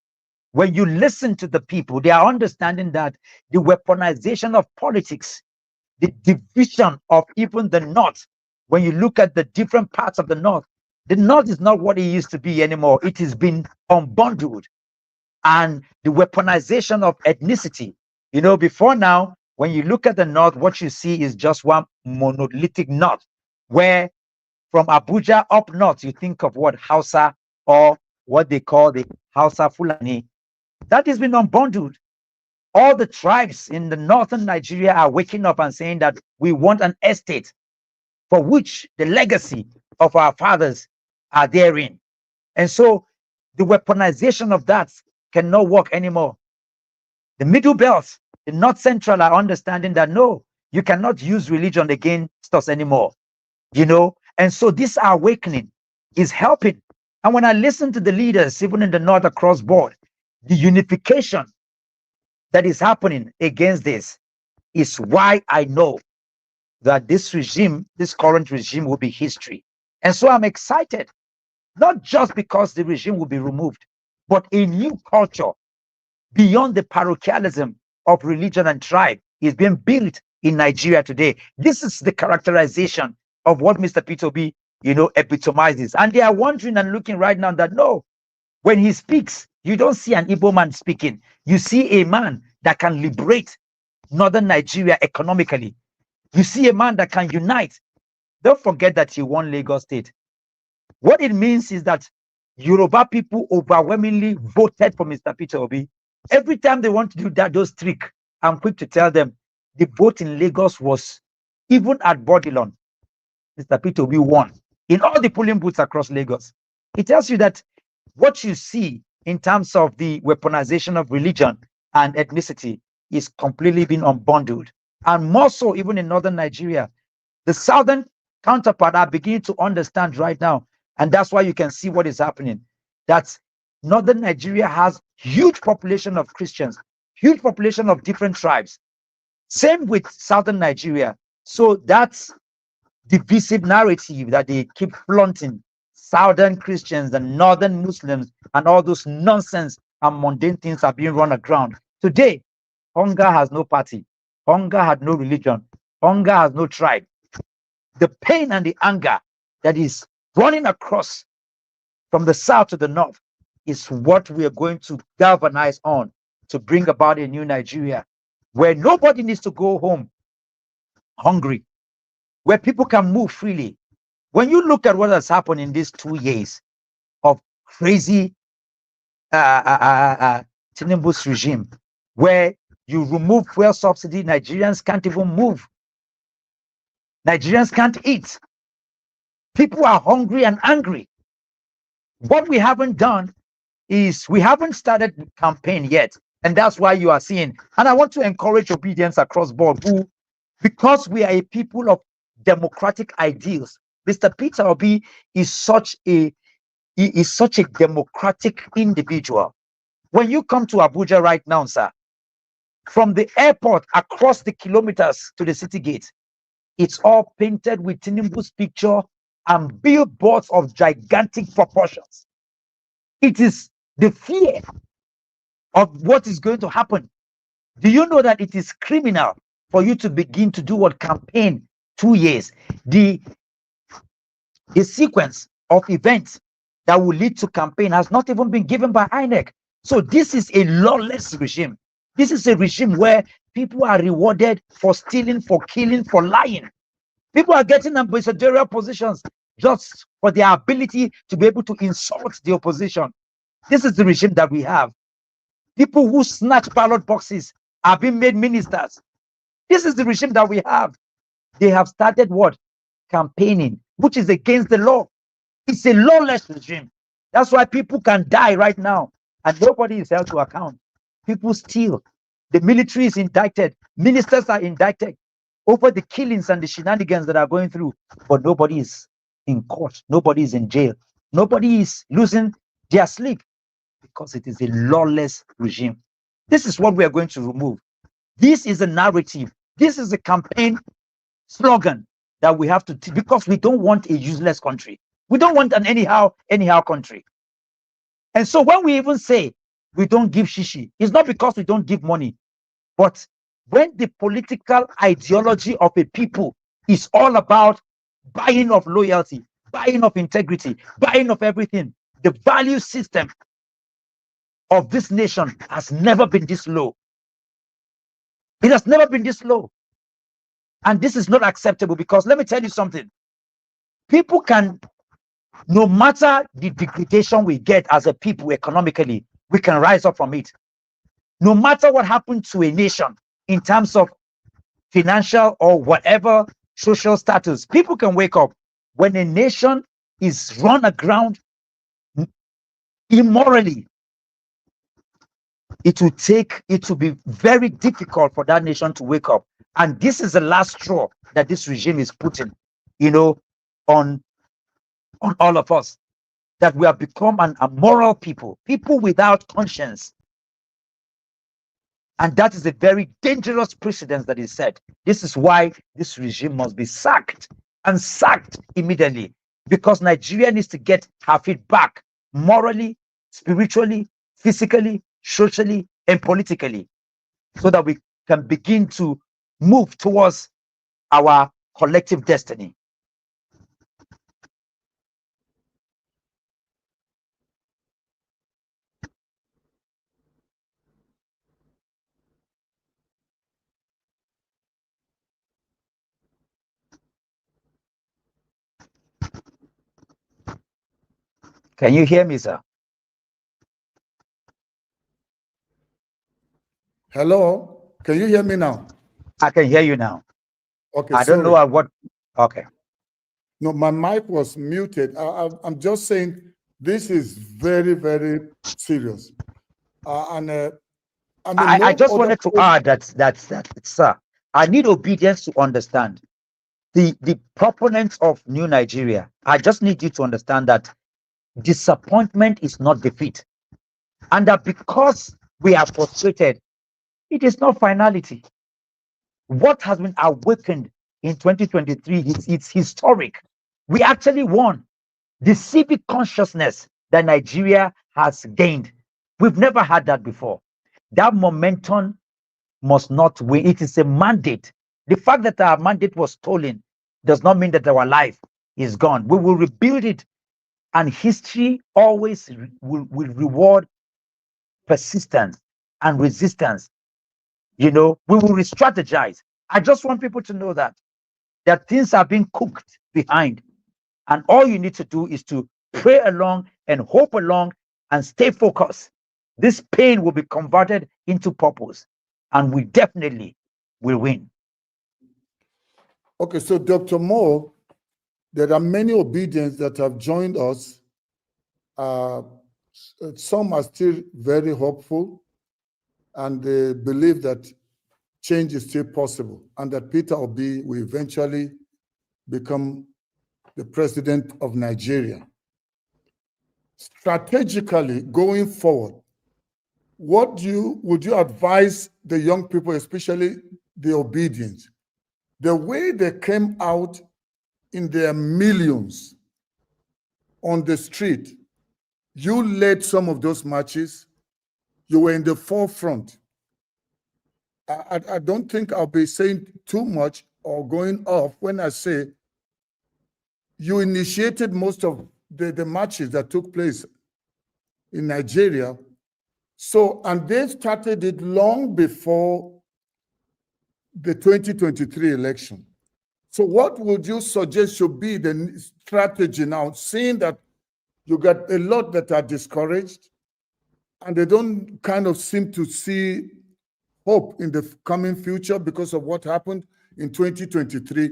When you listen to the people, they are understanding that the weaponization of politics, the division of even the north, when you look at the different parts of the north is not what it used to be anymore. It has been unbundled. And the weaponization of ethnicity, you know, before now, when you look at the north, what you see is just one monolithic north, where from Abuja up north, you think of what Hausa, or what they call the Hausa Fulani. That has been unbundled. All the tribes in the northern Nigeria are waking up and saying that we want an estate for which the legacy of our fathers are therein. And so the weaponization of that cannot work anymore. The middle belt, the north central are understanding that no, you cannot use religion against us anymore. You know, and so this awakening is helping. And when I listen to the leaders, even in the north across board, the unification that is happening against this is why I know that this regime, this current regime, will be history. And so I'm excited, not just because the regime will be removed, but a new culture beyond the parochialism of religion and tribe is being built in Nigeria today. This is the characterization of what Mr. Peter Obi, you know, epitomizes. And they are wondering and looking right now that no, when he speaks, you don't see an Igbo man speaking. You see a man that can liberate northern Nigeria economically. You see a man that can unite. Don't forget that he won Lagos State. What it means is that Yoruba people overwhelmingly voted for Mr. Peter Obi. Every time they want to do that, those tricks, I'm quick to tell them the vote in Lagos was, even at Bodilon, Mr. Peter Obi won in all the polling booths across Lagos. It tells you that what you see in terms of the weaponization of religion and ethnicity is completely been unbundled. And more so even in northern Nigeria. The southern counterpart are beginning to understand right now. And that's why you can see what is happening. That northern Nigeria has huge population of Christians, huge population of different tribes. Same with southern Nigeria. So that's divisive narrative that they keep flaunting. Southern Christians and northern Muslims and all those nonsense and mundane things are being run aground. Today, hunger has no party. Hunger had no religion. Hunger has no tribe. The pain and the anger that is running across from the south to the north is what we are going to galvanize on to bring about a new Nigeria where nobody needs to go home hungry, where people can move freely. When you look at what has happened in these 2 years of crazy Tinubu's regime, where you remove fuel subsidy, Nigerians can't even move. Nigerians can't eat. People are hungry and angry. What we haven't done is we haven't started the campaign yet. And that's why you are seeing, and I want to encourage obedience across board, who, because we are a people of democratic ideals, Mr. Peter Obi is such a democratic individual. When you come to Abuja right now, sir, from the airport across the kilometers to the city gate, it's all painted with Tinubu's picture and billboards of gigantic proportions. It is the fear of what is going to happen. Do you know that it is criminal for you to begin to do what campaign 2 years? The sequence of events that will lead to campaign has not even been given by INEC. So this is a lawless regime. This is a regime where people are rewarded for stealing, for killing, for lying. People are getting ambassadorial positions just for their ability to be able to insult the opposition. This is the regime that we have. People who snatch ballot boxes are being made ministers. This is the regime that we have. They have started what? Campaigning, which is against the law. It's a lawless regime. That's why people can die right now and nobody is held to account. People steal. The military is indicted. Ministers are indicted over the killings and the shenanigans that are going through. But nobody is in court. Nobody is in jail. Nobody is losing their sleep because it is a lawless regime. This is what we are going to remove. This is a narrative. This is a campaign slogan that we have to, because we don't want a useless country. We don't want an anyhow country. And so when we even say we don't give shishi, it's not because we don't give money, but when the political ideology of a people is all about buying of loyalty, buying of integrity, buying of everything, the value system of this nation has never been this low. It has never been this low. And this is not acceptable, because let me tell you something. People can, no matter the degradation we get as a people economically, we can rise up from it. No matter what happened to a nation in terms of financial or whatever social status, people can wake up. When a nation is run aground immorally, it will be very difficult for that nation to wake up. And this is the last straw that this regime is putting, on all of us, that we have become an immoral people without conscience. And that is a very dangerous precedent that is set. This is why this regime must be sacked, and sacked immediately, because Nigeria needs to get her feet back morally, spiritually, physically, socially, and politically, so that we can begin to move towards our collective destiny. Can you hear me, sir? Hello, can you hear me now? I can hear you now. Okay, I don't know what. Okay. No, my mic was muted. I'm just saying this is very, very serious. I just wanted to add that, sir, I need obedience to understand. The proponents of New Nigeria, I just need you to understand that disappointment is not defeat. And that because we are frustrated, it is not finality. What has been awakened in 2023, it's historic. We actually won. The civic consciousness that Nigeria has gained, we've never had that before. That momentum must not win. It is a mandate. The fact that our mandate was stolen does not mean that our life is gone. We will rebuild it, and history always will reward persistence and resistance. We will re-strategize. I just want people to know that things are being cooked behind, and all you need to do is to pray along and hope along and stay focused. This pain will be converted into purpose, and we definitely will win. Okay, so Dr. Moore, there are many obedience that have joined us. Some are still very hopeful, and they believe that change is still possible, and that Peter Obi will eventually become the president of Nigeria. Strategically, going forward, would you advise the young people, especially the obedient, the way they came out in their millions on the street You led some of those marches. You were in the forefront. I don't think I'll be saying too much or going off when I say you initiated most of the marches that took place in Nigeria. So, and they started it long before the 2023 election. So what would you suggest should be the strategy now, seeing that you got a lot that are discouraged and they don't kind of seem to see hope in the coming future because of what happened in 2023?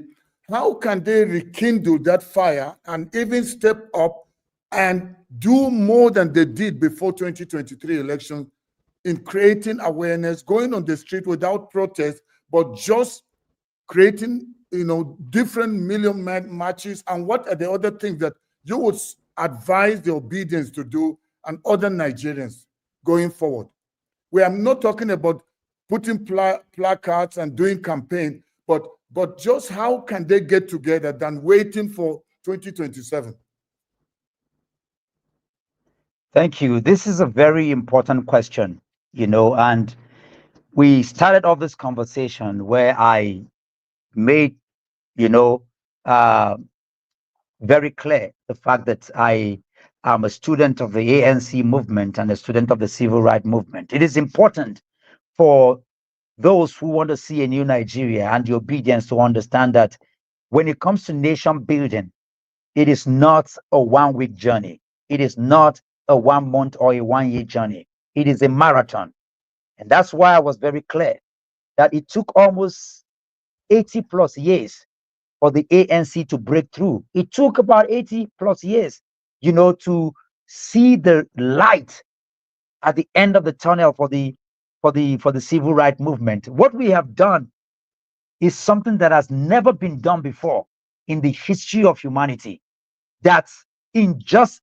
How can they rekindle that fire and even step up and do more than they did before 2023 election in creating awareness, going on the street without protest, but just creating, different million marches? And what are the other things that you would advise the obedience to do and other Nigerians going forward? We are not talking about putting placards and doing campaign, but just how can they get together than waiting for 2027? Thank you. This is a very important question, and we started off this conversation where I made, uh, very clear the fact that I am a student of the ANC movement and a student of the civil rights movement. It is important for those who want to see a new Nigeria and the obedience to understand that when it comes to nation building, it is not a 1 week journey. It is not a 1 month or a 1 year journey. It is a marathon. And that's why I was very clear that it took almost 80 plus years for the ANC to break through. It took about 80 plus years, to see the light at the end of the tunnel for the civil rights movement. What we have done is something that has never been done before in the history of humanity. That in just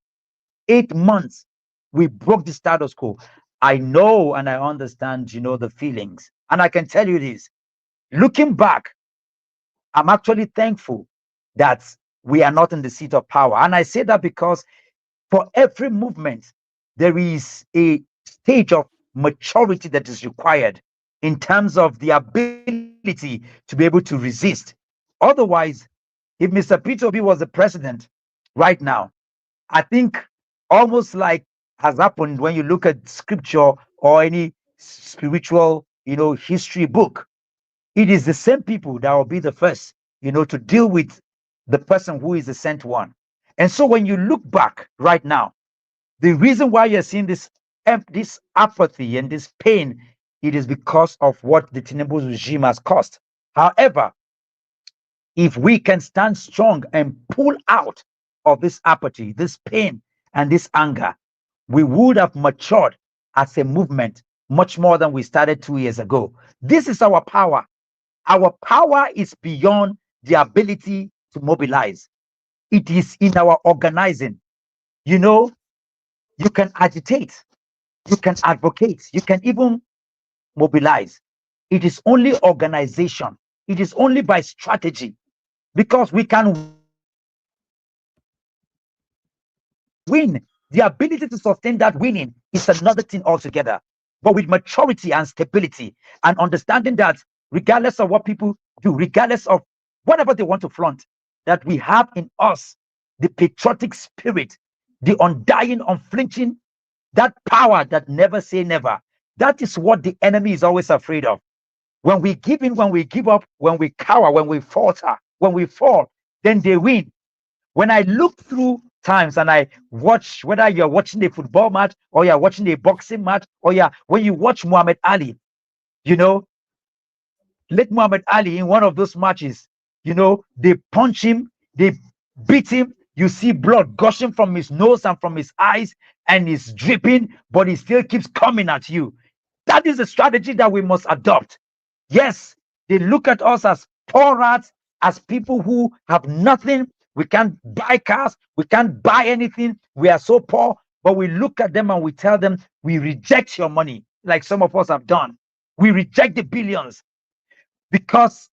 8 months, we broke the status quo. I know and I understand, the feelings. And I can tell you this, looking back, I'm actually thankful that we are not in the seat of power. And I say that because for every movement, there is a stage of maturity that is required in terms of the ability to be able to resist. Otherwise, if Mr. Peter Obi was the president right now, I think almost like has happened when you look at scripture or any spiritual, history book, it is the same people that will be the first, to deal with the person who is the sent one. And so when you look back right now, the reason why you're seeing this apathy and this pain, it is because of what the Tinubu regime has caused. However, if we can stand strong and pull out of this apathy, this pain, and this anger, we would have matured as a movement much more than we started 2 years ago. This is our power. Our power is beyond the ability to mobilize. It is in our organizing. You can agitate, you can advocate, you can even mobilize. It is only organization. It is only by strategy, because we can win. The ability to sustain that winning is another thing altogether. But with maturity and stability and understanding that regardless of what people do, regardless of whatever they want to flaunt, that we have in us the patriotic spirit, the undying, unflinching, that power that never say never. That is what the enemy is always afraid of. When we give in, when we give up, when we cower, when we falter, when we fall, then they win. When I look through times and I watch, whether you're watching a football match or you're watching a boxing match, or when you watch Muhammad Ali, let Muhammad Ali in one of those matches, they punch him, they beat him, you see blood gushing from his nose and from his eyes, and he's dripping, but he still keeps coming at you. That is a strategy that we must adopt. Yes, they look at us as poor rats, as people who have nothing. We can't buy cars, we can't buy anything, we are so poor. But we look at them and we tell them, we reject your money, like some of us have done. We reject the billions, because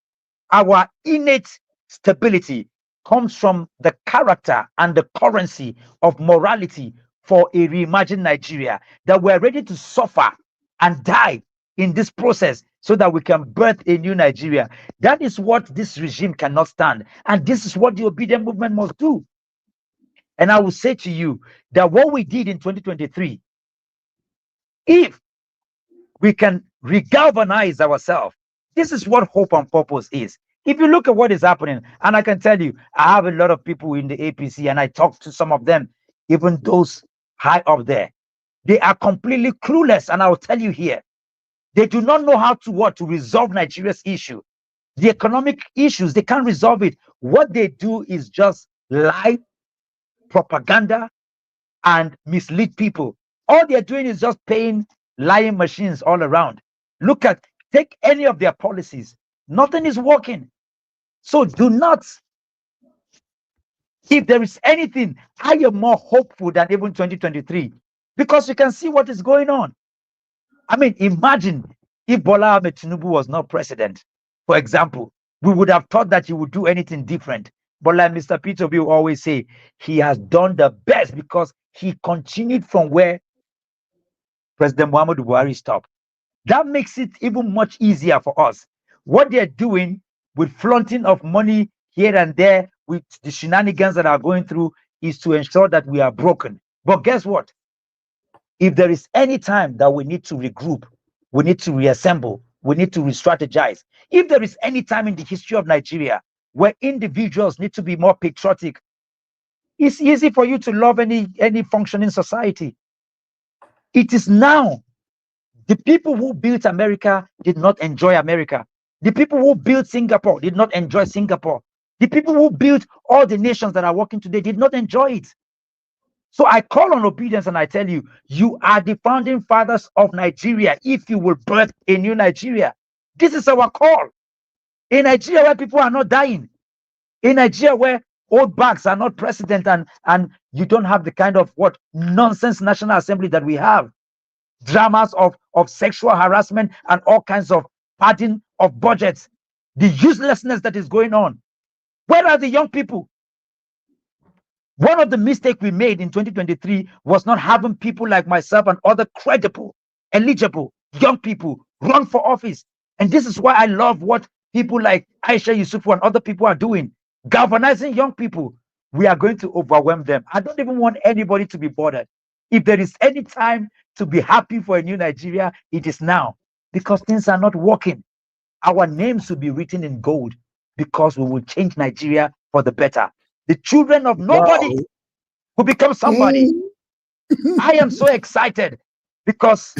our innate stability comes from the character and the currency of morality for a reimagined Nigeria, that we're ready to suffer and die in this process so that we can birth a new Nigeria. That is what this regime cannot stand. And this is what the obedient movement must do. And I will say to you that what we did in 2023, if we can regalvanize ourselves, this is what hope and purpose is. If you look at what is happening, and I can tell you, I have a lot of people in the APC, and I talk to some of them, even those high up there. They are completely clueless, and I will tell you here, they do not know how to resolve Nigeria's issue. The economic issues, they can't resolve it. What they do is just lie, propaganda, and mislead people. All they're doing is just paying lying machines all around. Take any of their policies. Nothing is working. So do not, if there is anything, I am more hopeful than even 2023, because you can see what is going on. I mean, imagine if Bola Ahmed Tinubu was not president, for example, we would have thought that he would do anything different. But like Mr. Peter Obi will always say, he has done the best because he continued from where President Muhammadu Buhari stopped. That makes it even much easier for us. What they're doing with flaunting of money here and there, with the shenanigans that are going through, is to ensure that we are broken. But guess what? If there is any time that we need to regroup, we need to reassemble, we need to re-strategize. If there is any time in the history of Nigeria where individuals need to be more patriotic, it's easy for you to love any functioning society. It is now. The people who built America did not enjoy America. The people who built Singapore did not enjoy Singapore. The people who built all the nations that are working today did not enjoy it. So I call on obedience and I tell you, you are the founding fathers of Nigeria if you will birth a new Nigeria. This is our call. In Nigeria where people are not dying. In Nigeria where old bags are not president, and you don't have the kind of nonsense National Assembly that we have. Dramas of sexual harassment and all kinds of padding of budgets. The uselessness that is going on. Where are the young people? One of the mistakes we made in 2023 was not having people like myself and other credible, eligible young people run for office. And this is why I love what people like Aisha Yusufu and other people are doing. Galvanizing young people. We are going to overwhelm them. I don't even want anybody to be bothered. If there is any time to be happy for a new Nigeria, it is now, because things are not working. Our names will be written in gold because we will change Nigeria for the better. The children of nobody will become somebody. I am so excited because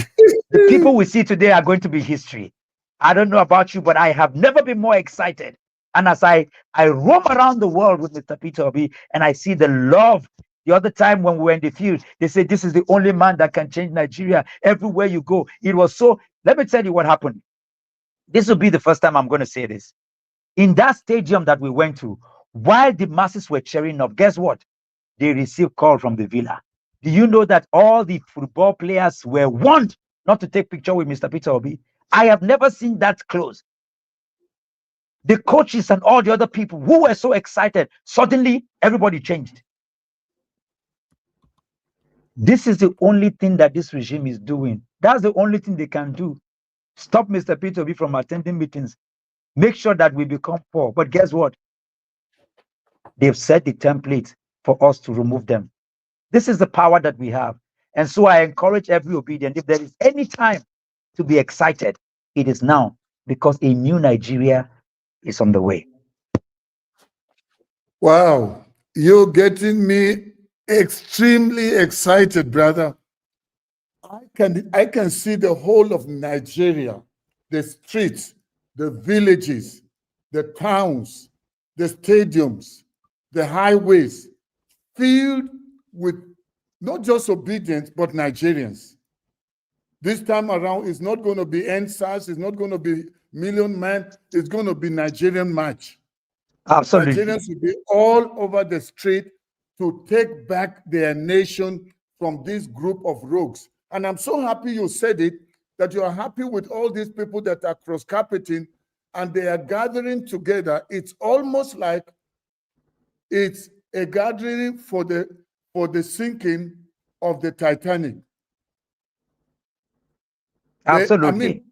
the people we see today are going to be history. I don't know about you, but I have never been more excited. And as I roam around the world with Mr. Peter Obi and I see the love. The other time when we were in the field, they said this is the only man that can change Nigeria. Everywhere you go, it was so. Let me tell you what happened. This will be the first time I'm going to say this. In that stadium that we went to, while the masses were cheering up, guess what? They received call from the villa. Do you know that all the football players were warned not to take picture with Mr. Peter Obi? I have never seen that close. The coaches and all the other people who were so excited, suddenly everybody changed. This is the only thing that this regime is doing. That's the only thing they can do. Stop Mr. Peter Obi from attending meetings. Make sure that we become poor. But guess what? They've set the template for us to remove them. This is the power that we have. And so I encourage every obedient, if there is any time to be excited, it is now, because a new Nigeria is on the way. Wow, you're getting me extremely excited, brother. I can see the whole of Nigeria, the streets, the villages, the towns, the stadiums, the highways, filled with not just obedience, but Nigerians. This time around, it's not going to be NSAS, it's not going to be Million Man, it's going to be Nigerian March. Absolutely. Nigerians will be all over the street to take back their nation from this group of rogues. And I'm so happy you said it, that you are happy with all these people that are cross-carpeting and they are gathering together. It's almost like it's a gathering for the sinking of the Titanic. Absolutely.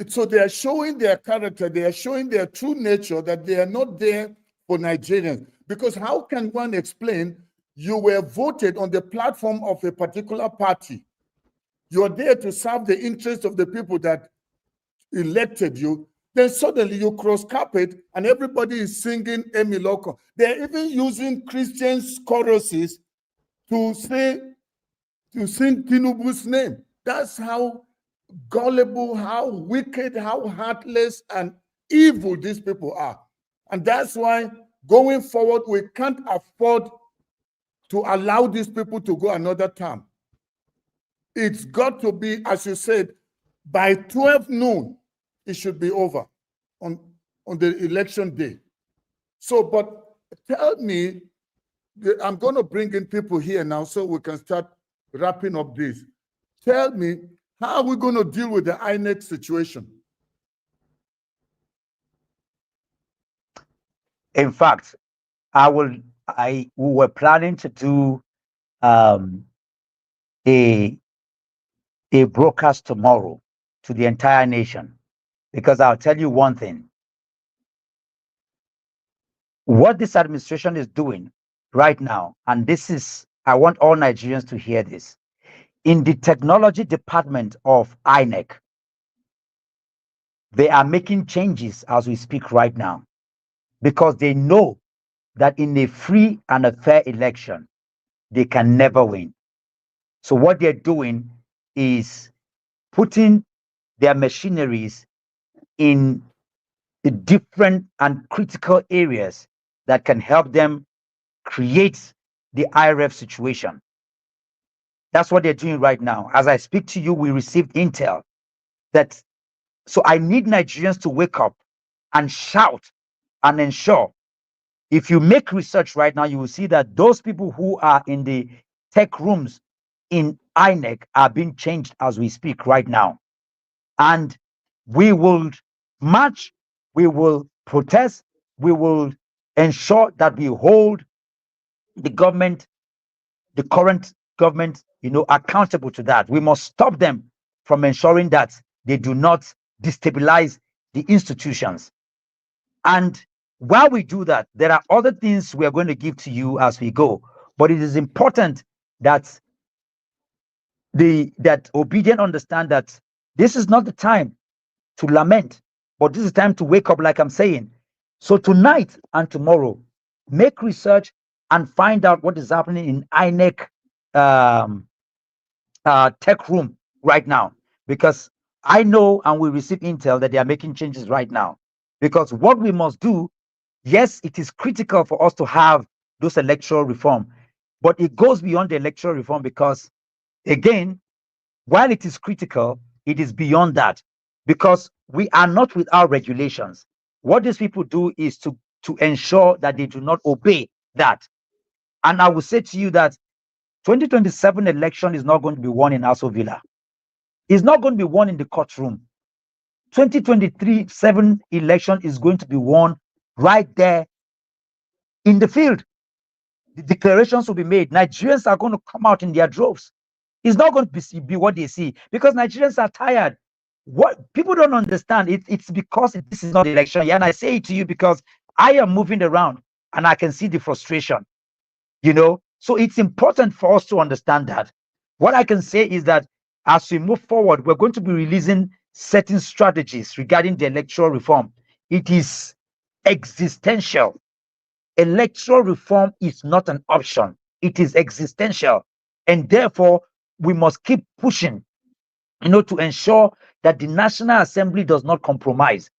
So they are showing their character, they are showing their true nature, that they are not there for Nigerians. Because how can one explain you were voted on the platform of a particular party? You are there to serve the interests of the people that elected you. Then suddenly you cross carpet and everybody is singing Emiloko. They're even using Christian choruses to sing Tinubu's name. That's how gullible, how wicked, how heartless and evil these people are. And that's why going forward, we can't afford to allow these people to go another term. It's got to be, as you said, by 12 noon, it should be over on the election day. So, but tell me, I'm going to bring in people here now so we can start wrapping up this. Tell me, how are we going to deal with the INEC situation? In fact, we were planning to do a broadcast tomorrow to the entire nation, because I'll tell you one thing. What this administration is doing right now, and I want all Nigerians to hear this. In the technology department of INEC, they are making changes as we speak right now, because they know that in a free and a fair election, they can never win. So what they're doing is putting their machineries in the different and critical areas that can help them create the IRF situation. That's what they're doing right now. As I speak to you, we received intel that, so I need Nigerians to wake up and shout and ensure. If you make research right now, you will see that those people who are in the tech rooms in INEC are being changed as we speak right now. And we will march, we will protest, we will ensure that we hold the government, the current government, accountable to that. We must stop them from ensuring that they do not destabilize the institutions. And while we do that, there are other things we are going to give to you as we go. But it is important that Obedient understand that this is not the time to lament, but this is time to wake up, like I'm saying. So tonight and tomorrow, make research and find out what is happening in INEC tech room right now, because I know and we receive intel that they are making changes right now. Because what we must do, yes, it is critical for us to have those electoral reform, but it goes beyond the electoral reform, because again, while it is critical, it is beyond that, because we are not without regulations. What these people do is to ensure that they do not obey that. And I will say to you that 2027 election is not going to be won in Aso Villa. It's not going to be won in the courtroom. 2023 7 election is going to be won right there in the field. The declarations will be made. Nigerians are going to come out in their droves. It's not going to be what they see, because Nigerians are tired. What people don't understand, it's because this is not the election. Yeah, and I say it to you because I am moving around and I can see the frustration. So it's important for us to understand that. What I can say is that as we move forward, we're going to be releasing certain strategies regarding the electoral reform. It is existential. Electoral reform is not an option. It is existential. And therefore, we must keep pushing, to ensure that the National Assembly does not compromise.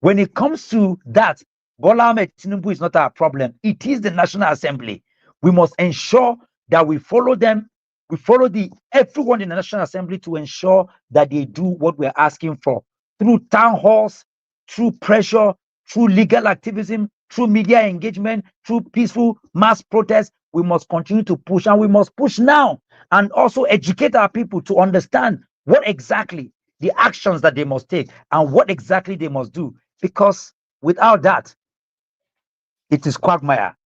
When it comes to that, Bola Ahmed Tinubu is not our problem. It is the National Assembly. We must ensure that we follow them. We follow everyone in the National Assembly to ensure that they do what we're asking for through town halls, through pressure, through legal activism, through media engagement, through peaceful mass protests. We must continue to push, and we must push now, and also educate our people to understand what exactly the actions that they must take and what exactly they must do. Because without that, it is quagmire.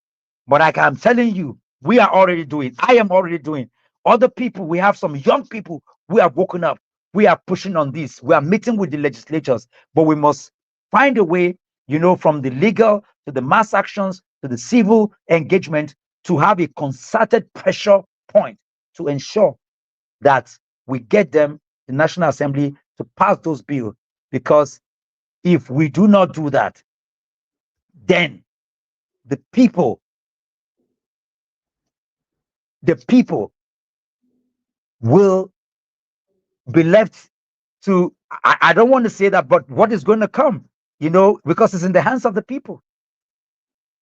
But like I'm telling you, we are already doing, I am already doing Other people, we have some young people who have woken up. We are pushing on this. We are meeting with the legislatures, but we must find a way, from the legal to the mass actions to the civil engagement, to have a concerted pressure point to ensure that we get them, the National Assembly, to pass those bills. Because if we do not do that, then the people will be left to, I don't want to say that, but what is going to come, because it's in the hands of the people.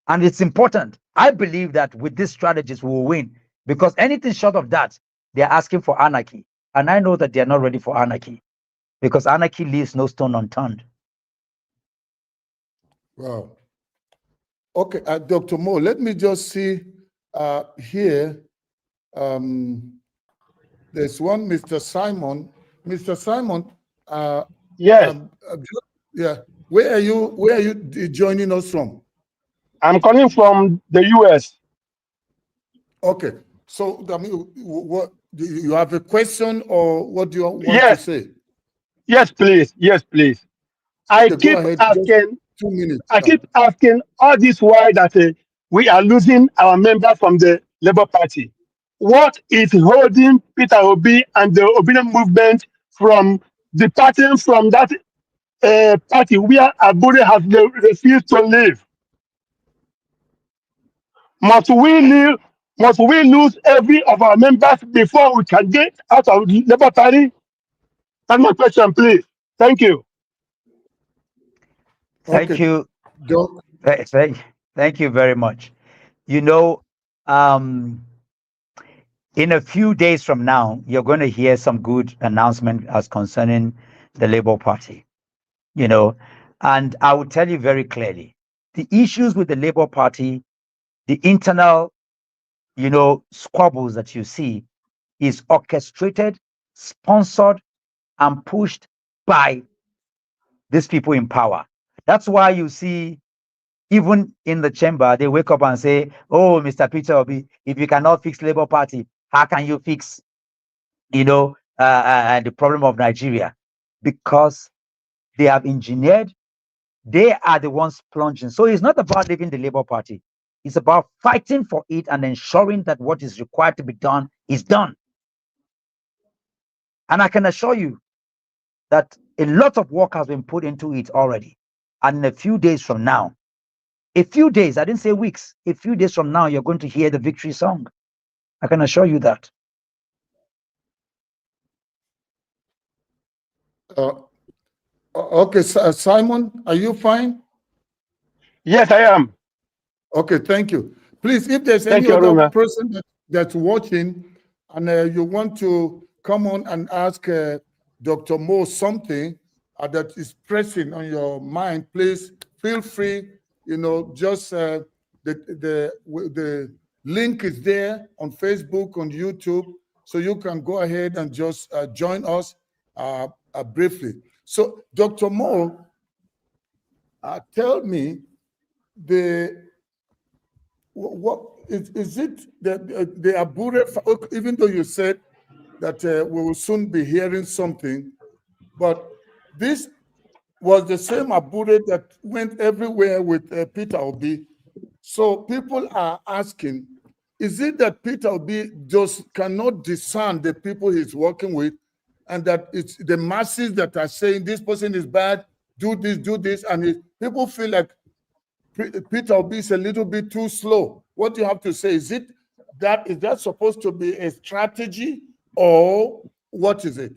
And it's important. I believe that with these strategies, we will win, because anything short of that, they're asking for anarchy. And I know that they're not ready for anarchy, because anarchy leaves no stone unturned. Wow. Okay, Dr. Mo, let me just see here. There's one Mr. Simon. Mr. Simon. Yes. Yeah. Where are you joining us from? I'm calling from the US. Okay. So, I mean, what do you have a question, or what do you want to say? Yes, please. Yes, please. Okay, go ahead. Just 2 minutes. I keep asking all this while that we are losing our members from the Labour Party. What is holding Peter Obi and the Obedient movement from departing from that party where Abure has refused to leave? Must we lose every of our members before we can get out of the Labour Party? That's my question, please. Thank you. Thank you. Doc. Thank you very much. In a few days from now, you're going to hear some good announcement as concerning the Labour Party. And I will tell you very clearly, the issues with the Labour Party, the internal, squabbles that you see, is orchestrated, sponsored, and pushed by these people in power. That's why you see, even in the chamber, they wake up and say, "Oh, Mr. Peter Obi, if you cannot fix Labour Party, how can you fix, the problem of Nigeria?" Because they have engineered, they are the ones plunging. So it's not about leaving the Labour Party. It's about fighting for it and ensuring that what is required to be done is done. And I can assure you that a lot of work has been put into it already. And in a few days from now, I didn't say weeks, a few days from now, you're going to hear the victory song. I can assure you that. Okay, Simon, are you fine? Yes, I am. Okay, thank you. Please, if there's any other person that's watching and you want to come on and ask Dr. Mo something that is pressing on your mind, please feel free. Just the link is there on Facebook, on YouTube, so you can go ahead and just join us briefly. So, Dr. Mo, tell me, what is it that the Abure, even though you said that we will soon be hearing something, but this was the same Abure that went everywhere with Peter Obi. So people are asking, is it that Peter Obi just cannot discern the people he's working with, and that it's the masses that are saying this person is bad, do this, and people feel like Peter Obi is a little bit too slow? What do you have to say? Is that supposed to be a strategy, or what is it?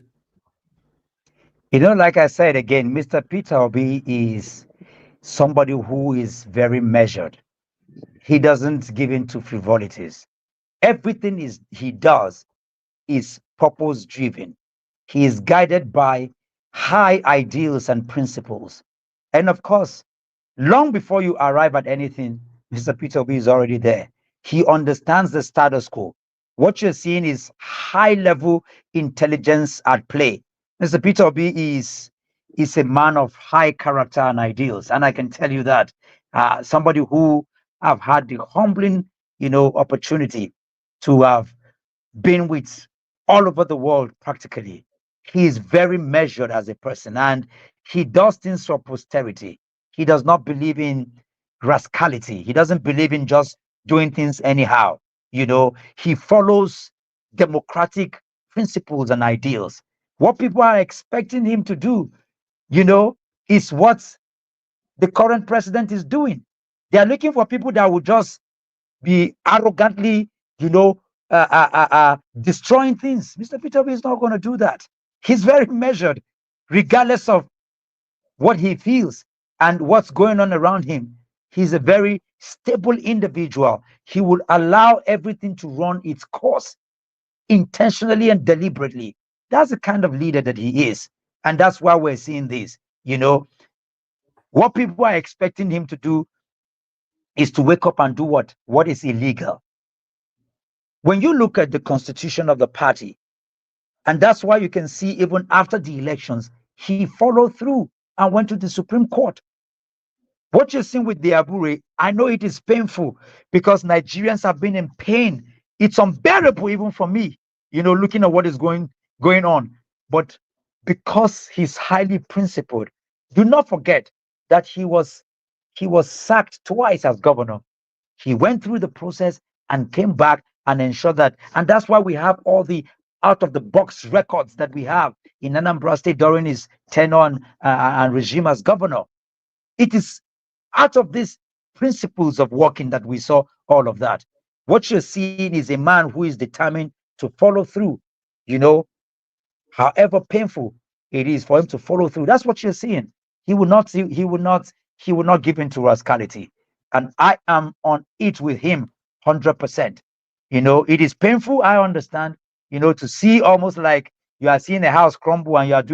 Like I said again, Mr. Peter Obi is somebody who is very measured. He doesn't give in to frivolities. Everything he does is purpose driven. He is guided by high ideals and principles. And of course, long before you arrive at anything, Mr. Peter Obi is already there. He understands the status quo. What you're seeing is high level intelligence at play. Mr. Peter Obi is a man of high character and ideals. And I can tell you that somebody who have had the humbling, opportunity to have been with all over the world practically. He is very measured as a person, and he does things for posterity. He does not believe in rascality. He doesn't believe in just doing things anyhow. He follows democratic principles and ideals. What people are expecting him to do, is what the current president is doing. They are looking for people that will just be arrogantly, destroying things. Mr. Peter Obi is not going to do that. He's very measured, regardless of what he feels and what's going on around him. He's a very stable individual. He will allow everything to run its course intentionally and deliberately. That's the kind of leader that he is. And that's why we're seeing this. What people are expecting him to do is to wake up and do what is illegal. When you look at the constitution of the party, and that's why you can see even after the elections, he followed through and went to the Supreme Court. What you're seeing with the Abure, I know it is painful because Nigerians have been in pain. It's unbearable even for me, looking at what is going on. But because he's highly principled, do not forget that he was sacked twice as governor. He went through the process and came back and ensured that. And that's why we have all the out-of-the-box records that we have in Anambra State during his tenure and regime as governor. It is out of these principles of working that we saw all of that. What you're seeing is a man who is determined to follow through, however painful it is for him to follow through. That's what you're seeing. He will not give in to rascality. And I am on it with him 100%. It is painful, I understand, to see almost like you are seeing a house crumble and you're not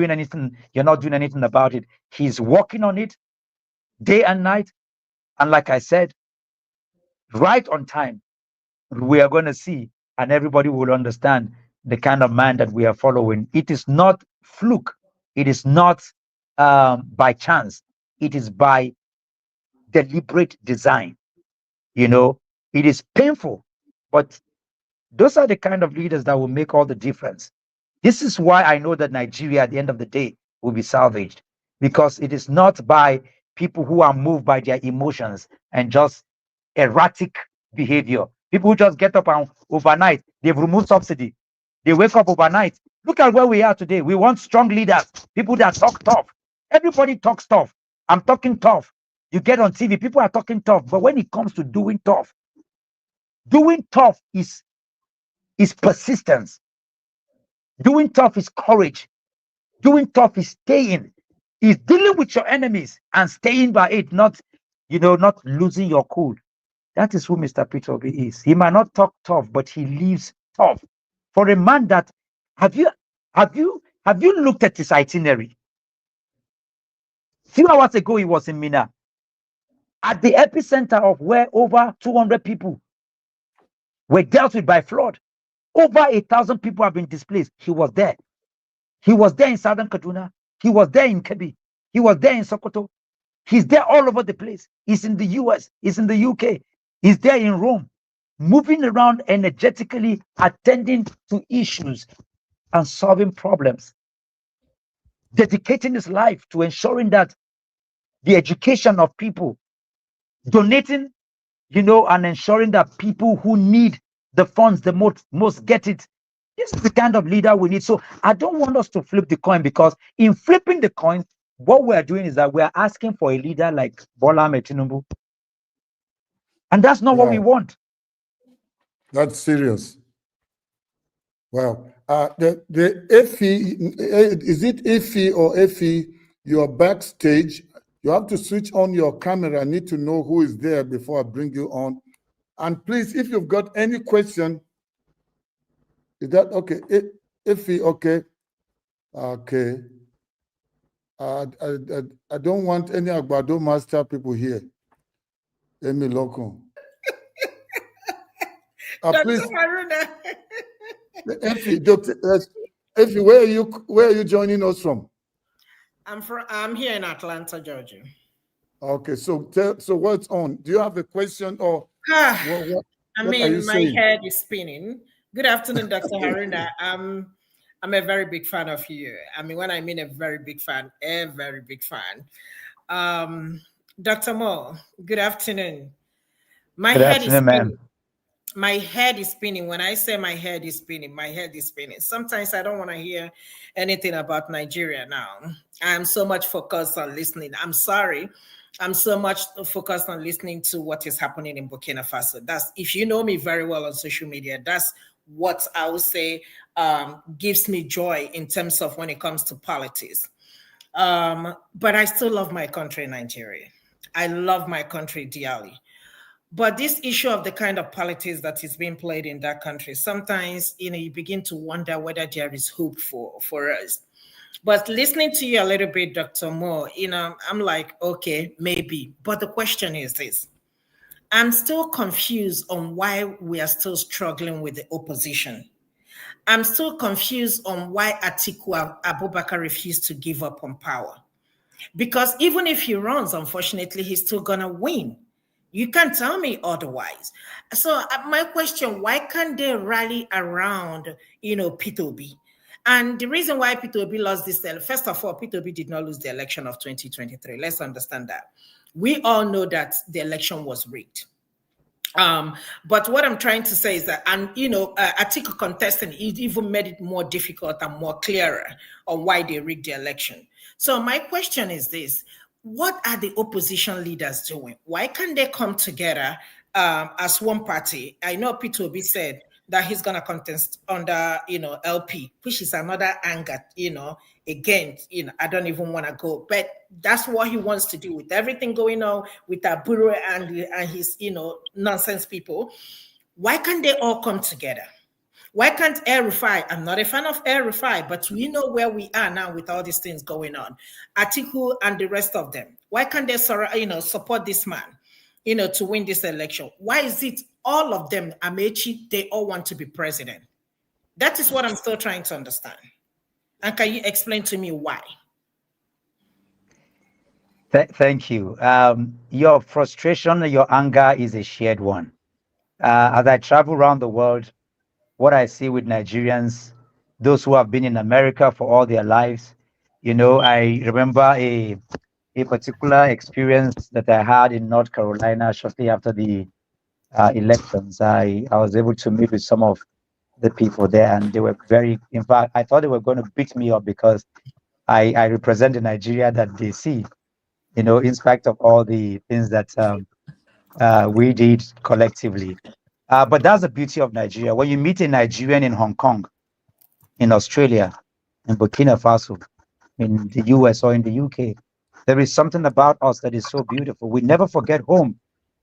doing anything about it. He's working on it day and night. And like I said, right on time, we are going to see, and everybody will understand the kind of man that we are following. It is not fluke. It is not by chance. It is by deliberate design. It is painful, but those are the kind of leaders that will make all the difference. This is why I know that Nigeria at the end of the day will be salvaged, because it is not by people who are moved by their emotions and just erratic behavior. People who just get up and overnight, they've removed subsidy. They wake up overnight. Look at where we are today. We want strong leaders, people that talk tough. Everybody talks tough. I'm talking tough. You get on TV, people are talking tough. But when it comes to doing tough is persistence. Doing tough is courage. Doing tough is staying. Is dealing with your enemies and staying by it, not losing your cool. That is who Mr. Peter Obi is. He might not talk tough, but he lives tough. For a man that, have you looked at his itinerary? A few hours ago, he was in Mina, at the epicenter of where over 200 people were dealt with by flood. Over 1,000 people have been displaced. He was there. He was there in Southern Kaduna. He was there in Kebbi. He was there in Sokoto. He's there all over the place. He's in the US. He's in the UK. He's there in Rome, moving around energetically, attending to issues and solving problems, dedicating his life to ensuring that the education of people, donating, and ensuring that people who need the funds the most get it. This is the kind of leader we need. So I don't want us to flip the coin, because in flipping the coin, what we're doing is that we're asking for a leader like Bola Ahmed Tinubu. And that's not what we want. That's serious. Well, the Effie, is it Effie or Effie? You're backstage. You have to switch on your camera. I need to know who is there before I bring you on. And please, if you've got any question, is that okay? Effie, okay. Okay. I don't want any Agbado master people here. Emi Loko. Please. Effie, where are you joining us from? I'm here in Atlanta, Georgia. Okay, so what's on? Do you have a question or what my head is spinning. Good afternoon, Dr. Haruna. I'm a very big fan of you. I mean, when I mean a very big fan, a very big fan. Dr. Mo, good afternoon. My Good head is afternoon, ma'am. spinning. My head is spinning. When I say my head is spinning, my head is spinning. Sometimes I don't want to hear anything about Nigeria now. I'm so much focused on listening. I'm sorry. I'm so much focused on listening to what is happening in Burkina Faso. That's, if you know me very well on social media, that's what I would say gives me joy in terms of when it comes to politics. But I still love my country, Nigeria. I love my country dearly. But this issue of the kind of politics that is being played in that country, sometimes, you begin to wonder whether there is hope for us. But listening to you a little bit, Dr. Moore, I'm like, okay, maybe. But the question is this. I'm still confused on why we are still struggling with the opposition. I'm still confused on why Atiku Abubakar refused to give up on power. Because even if he runs, unfortunately, he's still going to win. You can't tell me otherwise. So my question, why can't they rally around, Peter Obi? And the reason why Peter Obi lost this, first of all, Peter Obi did not lose the election of 2023. Let's understand that. We all know that the election was rigged. But what I'm trying to say is that, and Atiku contesting, it even made it more difficult and more clearer on why they rigged the election. So my question is this: what are the opposition leaders doing? Why can't they come together as one party? I know Peter Obi said that he's going to contest under, LP, which is another anger, again, I don't even want to go, but that's what he wants to do with everything going on with Aburo and his, nonsense people. Why can't they all come together? Why can't El-Rufai? I'm not a fan of El-Rufai, but we know where we are now with all these things going on. Atiku and the rest of them. Why can't they, support this man, to win this election? Why is it all of them, Amechi, they all want to be president? That is what I'm still trying to understand. And can you explain to me why? Thank you. Your frustration, your anger is a shared one. As I travel around the world, what I see with Nigerians, those who have been in America for all their lives, I remember a particular experience that I had in North Carolina shortly after the elections. I was able to meet with some of the people there, and they were in fact, I thought they were going to beat me up because I represent the Nigeria that they see, in spite of all the things that we did collectively. But that's the beauty of Nigeria. When you meet a Nigerian in Hong Kong, in Australia, in Burkina Faso, in the US or in the UK, there is something about us that is so beautiful. We never forget home,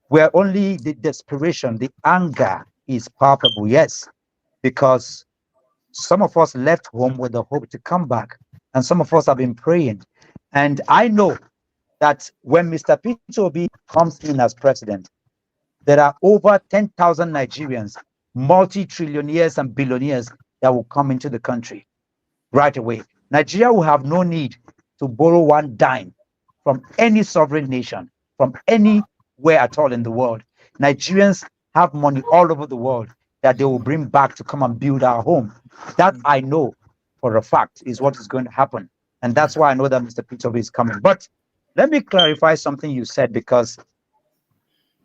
where only the desperation, the anger is palpable. Yes, because some of us left home with the hope to come back, and some of us have been praying. And I know that when Mr. Peter Obi comes in as president, there are over 10,000 Nigerians, multi-trillionaires and billionaires that will come into the country right away. Nigeria will have no need to borrow one dime from any sovereign nation, from anywhere at all in the world. Nigerians have money all over the world that they will bring back to come and build our home. That I know for a fact is what is going to happen. And that's why I know that Mr. Peter Obi is coming. But let me clarify something you said, because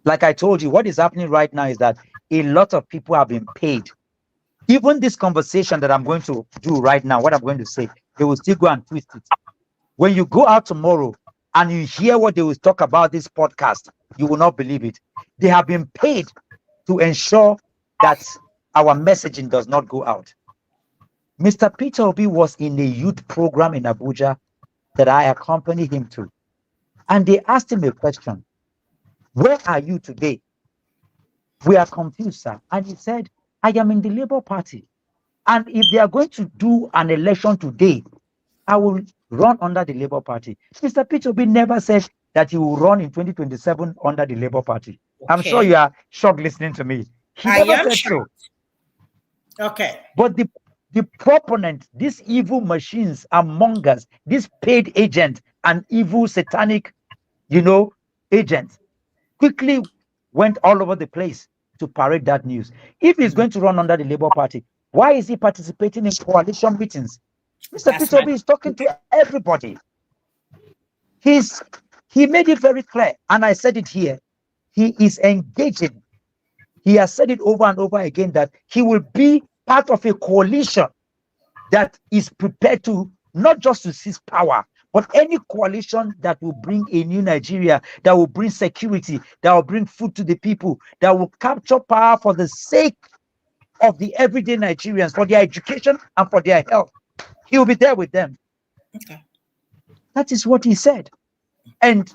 like I told you, what is happening right now is that a lot of people have been paid. Even this conversation that I'm going to do right now, what I'm going to say, they will still go and twist it. When you go out tomorrow and you hear what they will talk about this podcast, you will not believe it. They have been paid to ensure that our messaging does not go out. Mr. Peter Obi was in a youth program in Abuja that I accompanied him to. And they asked him a question: where are you today? We are confused, sir. And he said, I am in the Labour Party. And if they are going to do an election today, I will run under the Labour Party. Mr. Peter Obi never said that he will run in 2027 under the Labour Party. Okay. I'm sure you are shocked listening to me. He never said so. Okay. But the proponent, these evil machines among us, this paid agent and evil satanic, agent, quickly went all over the place to parade that news. If he's going to run under the Labour Party, why is he participating in coalition meetings? Mr. Peter Obi is talking to everybody. He made it very clear, and I said it here. He is engaging. He has said it over and over again that he will be part of a coalition that is prepared to not just to seize power, but any coalition that will bring a new Nigeria, that will bring security, that will bring food to the people, that will capture power for the sake of the everyday Nigerians, for their education and for their health. He will be there with them. Okay. That is what he said. And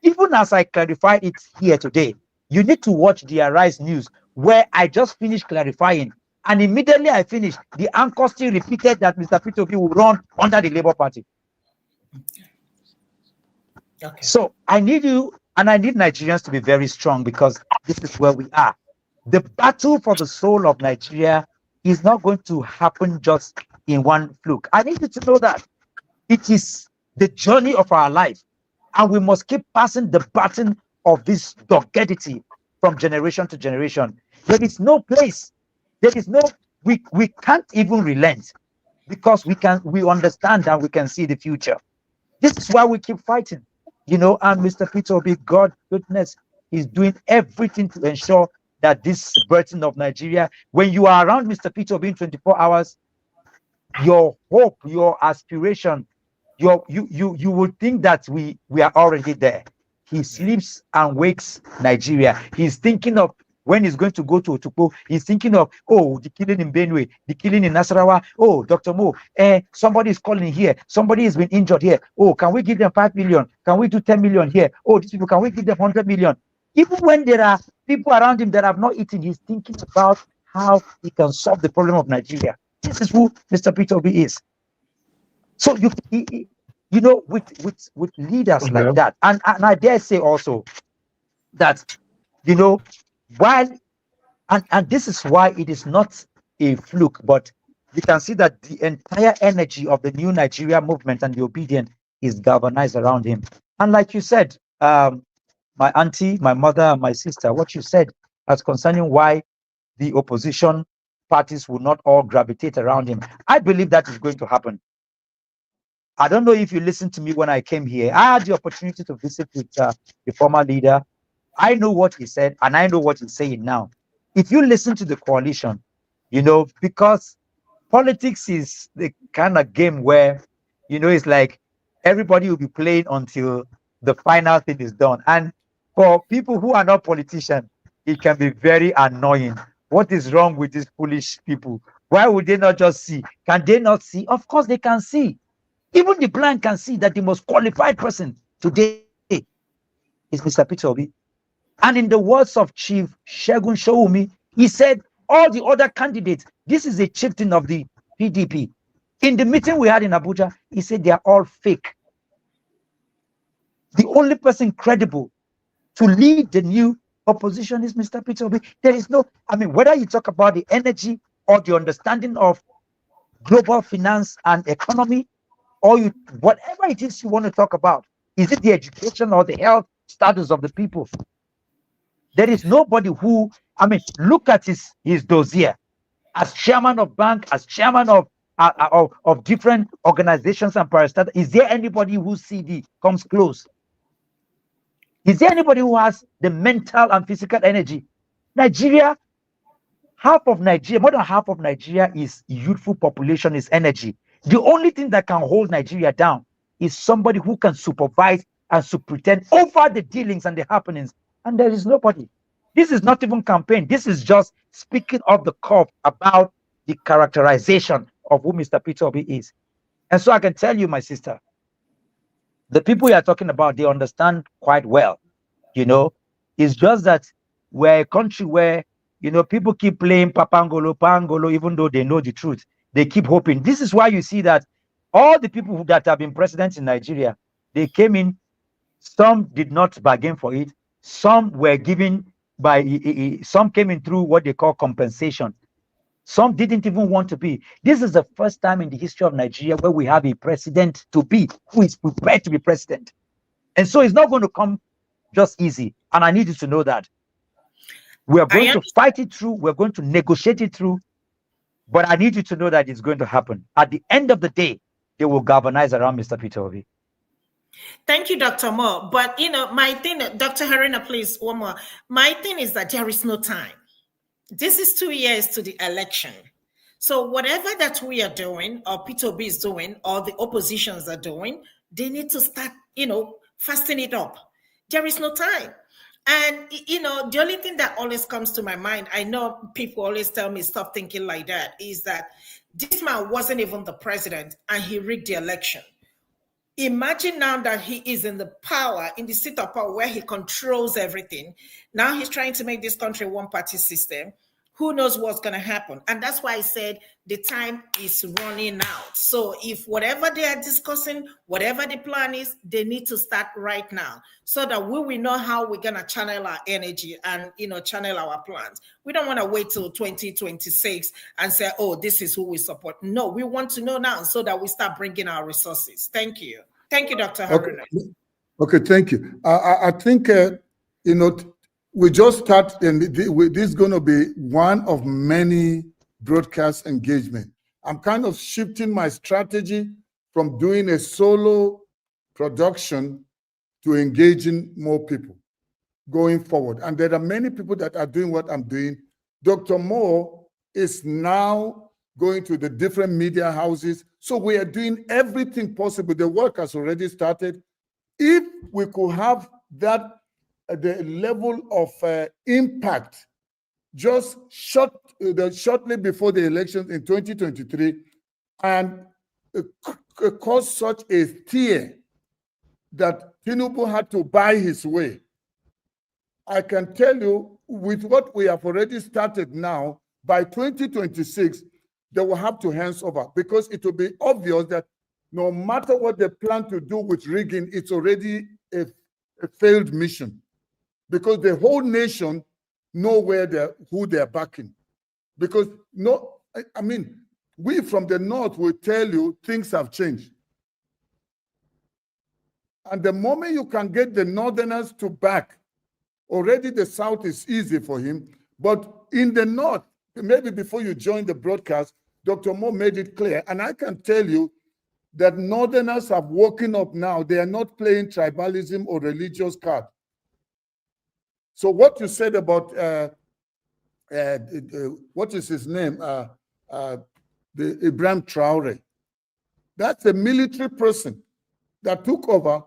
even as I clarified it here today, you need to watch the Arise News, where I just finished clarifying. And immediately I finished, the anchor still repeated that Mr. Peter Obi will run under the Labour Party. Okay. So I need you, and I need Nigerians to be very strong, because this is where we are. The battle for the soul of Nigeria is not going to happen just in one fluke. I need you to know that it is the journey of our life, and we must keep passing the baton of this doggedity from generation to generation. There is no place. There is no, we can't even relent, because we understand and we can see the future. This is why we keep fighting, and Mr. Peter Obi, God goodness, is doing everything to ensure that this burden of Nigeria, when you are around Mr. Peter Obi in 24 hours, your hope, your aspiration, you would think that we are already there. He sleeps and wakes Nigeria. He's thinking of when he's going to go to Otukpo. He's thinking of, the killing in Benue, the killing in Nasarawa. Oh, Dr. Mo, somebody is calling here. Somebody has been injured here. Oh, can we give them 5 million? Can we do 10 million here? Oh, these people, can we give them 100 million? Even when there are people around him that have not eaten, he's thinking about how he can solve the problem of Nigeria. This is who Mr. Peter Obi is. So with leaders like that, and I dare say also that while and this is why it is not a fluke, but you can see that the entire energy of the new Nigeria movement and the obedient is galvanized around him. And like you said, my auntie, my mother, my sister, what you said as concerning why the opposition parties will not all gravitate around him, I believe that is going to happen. I don't know if you listened to me when I came here. I had the opportunity to visit with the former leader. I know what he said, and I know what he's saying now. If you listen to the coalition, because politics is the kind of game where, it's like everybody will be playing until the final thing is done. And for people who are not politicians, it can be very annoying. What is wrong with these foolish people? Why would they not just see? Can they not see? Of course they can see. Even the blind can see that the most qualified person today is Mr. Peter Obi. And in the words of Chief Segun Showumi, he said, all the other candidates, this is a chieftain of the PDP. In the meeting we had in Abuja, he said they are all fake. The only person credible to lead the new opposition is Mr. Peter Obi. There is no, whether you talk about the energy or the understanding of global finance and economy, or whatever it is you want to talk about, is it the education or the health status of the people? There is nobody who, look at his dossier as chairman of bank, as chairman of different organizations and parastatals. Is there anybody whose CD comes close? Is there anybody who has the mental and physical energy? Nigeria, more than half of Nigeria is youthful population, is energy. The only thing that can hold Nigeria down is somebody who can supervise and superintend over the dealings and the happenings. And there is nobody. This is not even campaign. This is just speaking off the cuff about the characterization of who Mr. Peter Obi is. And so I can tell you, my sister, the people you are talking about, they understand quite well. It's just that we're a country where, people keep playing Pangolo, even though they know the truth. They keep hoping. This is why you see that all the people that have been presidents in Nigeria, they came in, some did not bargain for it, some were given some came in through what they call compensation. Some didn't even want to be. This is the first time in the history of Nigeria where we have a president to be who is prepared to be president. And so it's not going to come just easy. And I need you to know that. We are going to fight it through. We're going to negotiate it through. But I need you to know that it's going to happen. At the end of the day, they will galvanize around Mr. Peter Obi. Thank you, Dr. Moore. But, my thing, Dr. Haruna, please, one more. My thing is that there is no time. This is 2 years to the election. So whatever that we are doing, or Peter Obi is doing, or the oppositions are doing, they need to start, fasten it up. There is no time. And, the only thing that always comes to my mind, I know people always tell me stop thinking like that, is that this man wasn't even the president and he rigged the election. Imagine now that he is in the seat of power where he controls everything. Now he's trying to make this country one-party system. Who knows what's going to happen? And that's why I said the time is running out. So if whatever they are discussing, whatever the plan is, they need to start right now so that we will know how we're going to channel our energy and, channel our plans. We don't want to wait till 2026 and say, oh, this is who we support. No, we want to know now so that we start bringing our resources. Thank you. Thank you, Dr. Haruna. Okay, thank you. I think, we just start, and this is going to be one of many broadcast engagement. I'm kind of shifting my strategy from doing a solo production to engaging more people going forward. And there are many people that are doing what I'm doing. Dr. Moore is now going to the different media houses. So we are doing everything possible. The work has already started. If we could have that the level of impact just shortly before the elections in 2023 and cause such a tear that Tinubu had to buy his way. I can tell you, with what we have already started now, by 2026, they will have to hands over, because it will be obvious that no matter what they plan to do with rigging, it's already a failed mission. Because the whole nation know who they're backing. Because we from the north will tell you things have changed. And the moment you can get the northerners to back, already the south is easy for him. But in the north, maybe before you join the broadcast, Dr. Moore made it clear. And I can tell you that northerners have woken up now. They are not playing tribalism or religious card. So what you said about what is his name? The Ibrahim Traore. That's a military person that took over,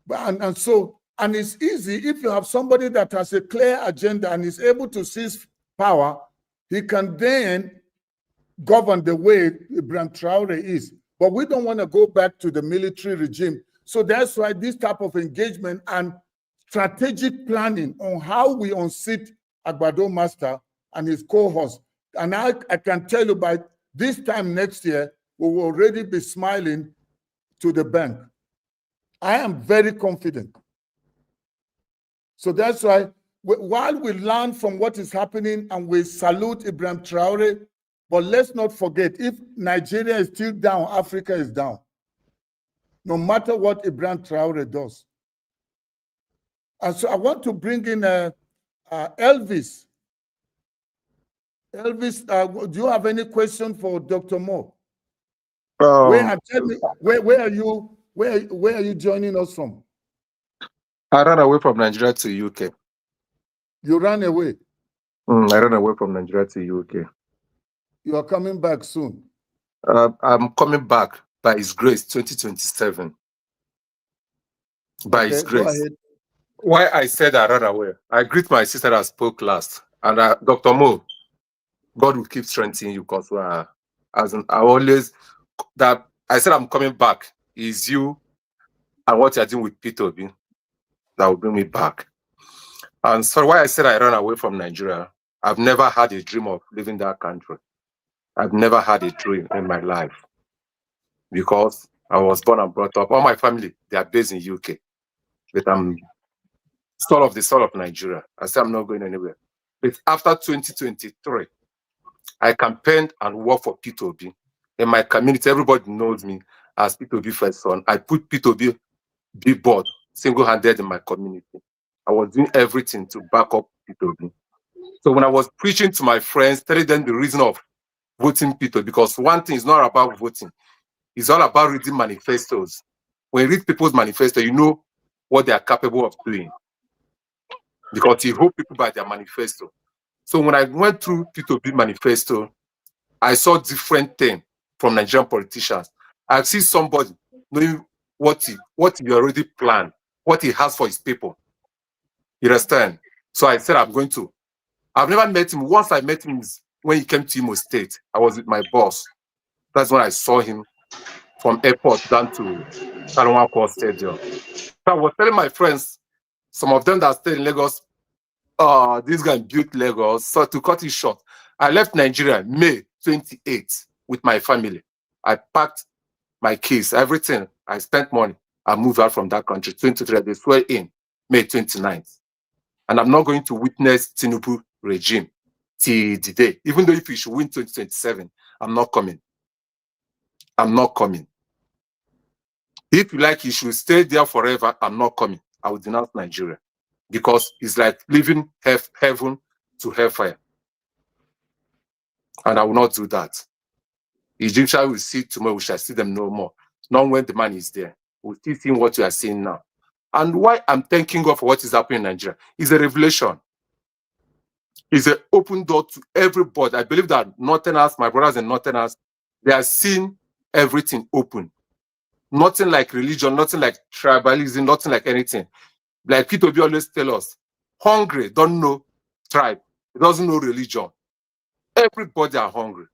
and it's easy if you have somebody that has a clear agenda and is able to seize power. He can then govern the way Ibrahim Traore is. But we don't want to go back to the military regime. So that's why this type of engagement and strategic planning on how we unseat Agbado Master and his cohorts. And I can tell you by this time next year, we will already be smiling to the bank. I am very confident. So that's why, while we learn from what is happening and we salute Ibrahim Traore, but let's not forget, if Nigeria is still down, Africa is down. No matter what Ibrahim Traore does. And so I want to bring in Elvis. Elvis, do you have any question for Dr. Moore? Where are you joining us from? I ran away from Nigeria to UK. You ran away? I ran away from Nigeria to UK. You are coming back soon? I'm coming back by His grace, 2027. By His grace. Why I said I ran away, I greet my sister that spoke last. And Dr. Mo, God will keep strengthening you, because I said I'm coming back. Is you and what you're doing with Peter Obi that will bring me back. And so why I said I ran away from Nigeria, I've never had a dream of leaving that country. I've never had a dream in my life, because I was born and brought up. All my family, they are based in UK. But I'm soul of Nigeria. I said I'm not going anywhere. But after 2023, I campaigned and worked for Peter Obi. In my community, everybody knows me as Peter Obi first son. I put Peter Obi billboard single-handed in my community. I was doing everything to back up Peter Obi. So when I was preaching to my friends, telling them the reason of voting Peter, because one thing is not about voting, it's all about reading manifestos. When you read people's manifesto, you know what they are capable of doing, because you hold people by their manifesto. So when I went through Peter Obi manifesto, I saw different things from Nigerian politicians. I see somebody knowing what he already planned, what he has for his people. You understand? So I said, I've never met him. Once I met him when he came to Imo State. I was with my boss. That's when I saw him from airport down to Kalonwa Stadium. So I was telling my friends, some of them that stay in Lagos, this guy built Lagos. So to cut it short, I left Nigeria May 28th with my family. I packed my keys, everything. I spent money. I moved out from that country. 23, they swear in May 29th. And I'm not going to witness Tinubu regime till the day. Even though if we should win 2027, I'm not coming. I'm not coming. If you like, you should stay there forever. I'm not coming. I will denounce Nigeria, because it's like living heaven to hellfire. And I will not do that. Egyptians will see tomorrow, we shall see them no more. Not when the man is there. We'll still see what you are seeing now. And why I'm thanking God for what is happening in Nigeria is a revelation. It's an open door to everybody. I believe that Northerners, my brothers and Northerners, they are seeing everything open. Nothing like religion, nothing like tribalism, nothing like anything. Like Peter Obi always tell us, hungry don't know tribe, it doesn't know religion. Everybody are hungry.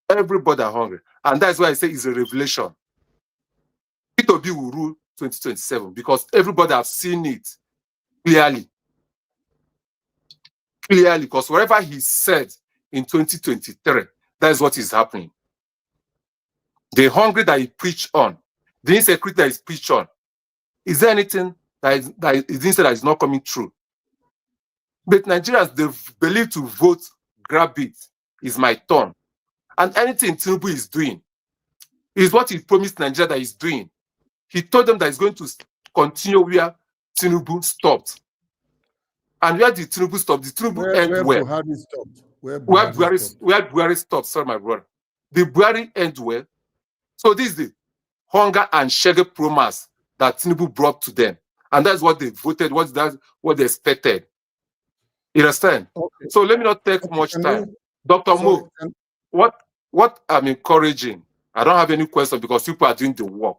Everybody are hungry. And that's why I say it's a revelation. Peter Obi will rule 2027 because everybody have seen it clearly. Clearly, because whatever he said in 2023, that is what is happening. The hungry that he preached on, the insecurity that he preached on, is there anything that is not coming true? But Nigerians, they believe to vote, grab it, is my turn. And anything Tinubu is doing is what he promised Nigeria that he's doing. He told them that he's going to continue where Tinubu stopped. And where did Tinubu stop? The Tinubu end where? Buhari stopped. Where Buhari stopped, sorry, my brother. The Buhari end where? So this is the hunger and shaggy promise that Tinubu brought to them. And that's what they voted, what they expected. You understand? Okay. So let me not take much time. Dr. Mo, what I'm encouraging, I don't have any question because people are doing the work.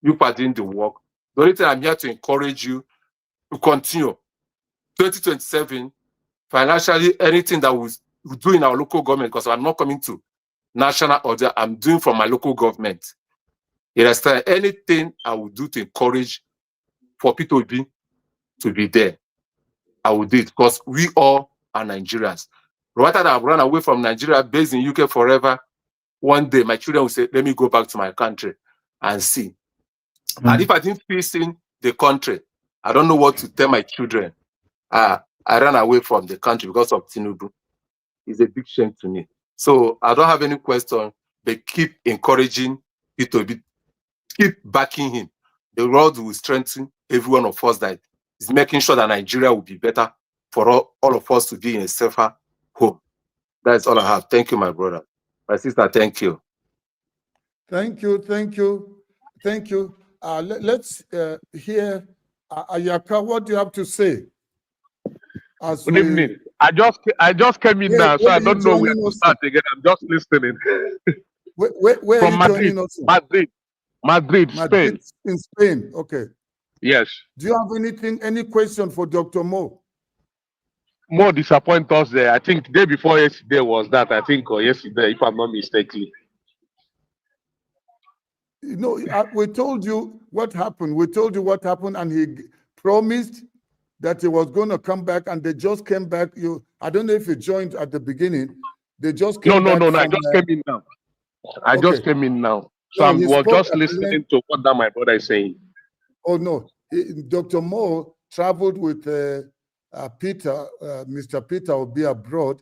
You are doing the work. The only thing I'm here to encourage you to continue. 2027, financially, anything that we do in our local government, because I'm not coming to national order, I'm doing from my local government. You understand? Anything I will do to encourage for Peter Obi to be there, I will do it because we all are Nigerians. Rather than I've run away from Nigeria, based in UK forever, one day my children will say, let me go back to my country and see. And if I didn't face in the country, I don't know what to tell my children. I ran away from the country because of Tinubu. It's a big shame to me. So I don't have any question, but keep encouraging Peter Obi, keep backing him. The world will strengthen every one of us that is making sure that Nigeria will be better for all of us to be in a safer home. That's all I have. Thank you, my brother. My sister, thank you. Thank you, thank you, thank you. Let's hear Ayaka. What do you have to say? Good evening. I just came in now, so I don't know where to start again. I'm just listening. Where From are you joining us? Madrid, Spain. In Spain, okay. Yes. Do you have any question for Dr. Mo? More disappoint us there. I think the day before yesterday was that, I think, or yesterday, if I'm not mistaken. You know, we told you what happened. We told you what happened, and he promised that he was going to come back, and they just came back. I don't know if you joined at the beginning. They just came back. No. I just came in now. I just came in now. So I was just listening to what that my brother is saying. Oh, no. Dr. Mo traveled with Peter, Mr. Peter Obi abroad,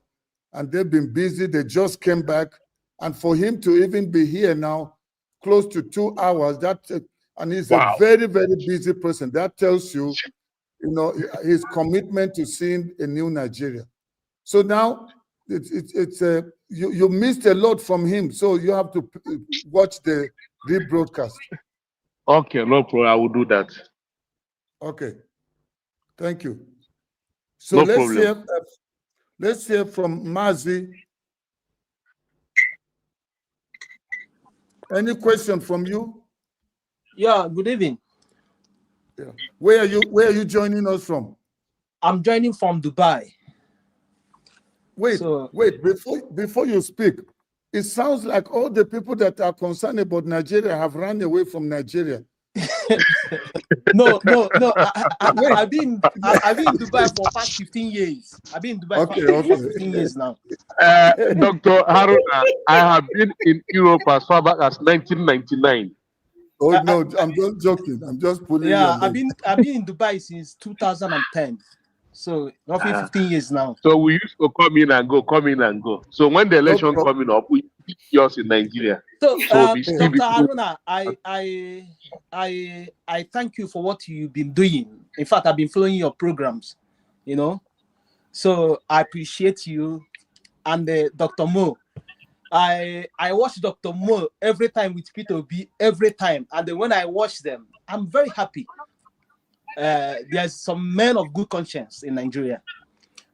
and they've been busy. They just came back. And for him to even be here now, close to 2 hours, and he's a very, very busy person. That tells you his commitment to seeing a new Nigeria. So now you missed a lot from him, so you have to watch the rebroadcast. Okay, no problem. I will do that. Okay, thank you. So no problem. Let's hear from Mazi. Any question from you? Yeah, good evening. Yeah. Where are you joining us from? I'm joining from Dubai. Wait, before you speak, it sounds like all the people that are concerned about Nigeria have run away from Nigeria. No. I've been in Dubai for past 15 years. I've been in Dubai for 15 years now. Dr. Haruna, I have been in Europe as far back as 1999. Oh no, I'm just joking. I'm just pulling. Yeah, I've been in Dubai since 2010. So roughly 15 years now. So we used to come in and go. So when the election coming up, we yours in Nigeria. So Dr. Haruna, I thank you for what you've been doing. In fact, I've been following your programs, So I appreciate you and Dr. Mo. I watch Dr. Mo every time with Peter Obi, every time. And then when I watch them, I'm very happy. There's some men of good conscience in Nigeria.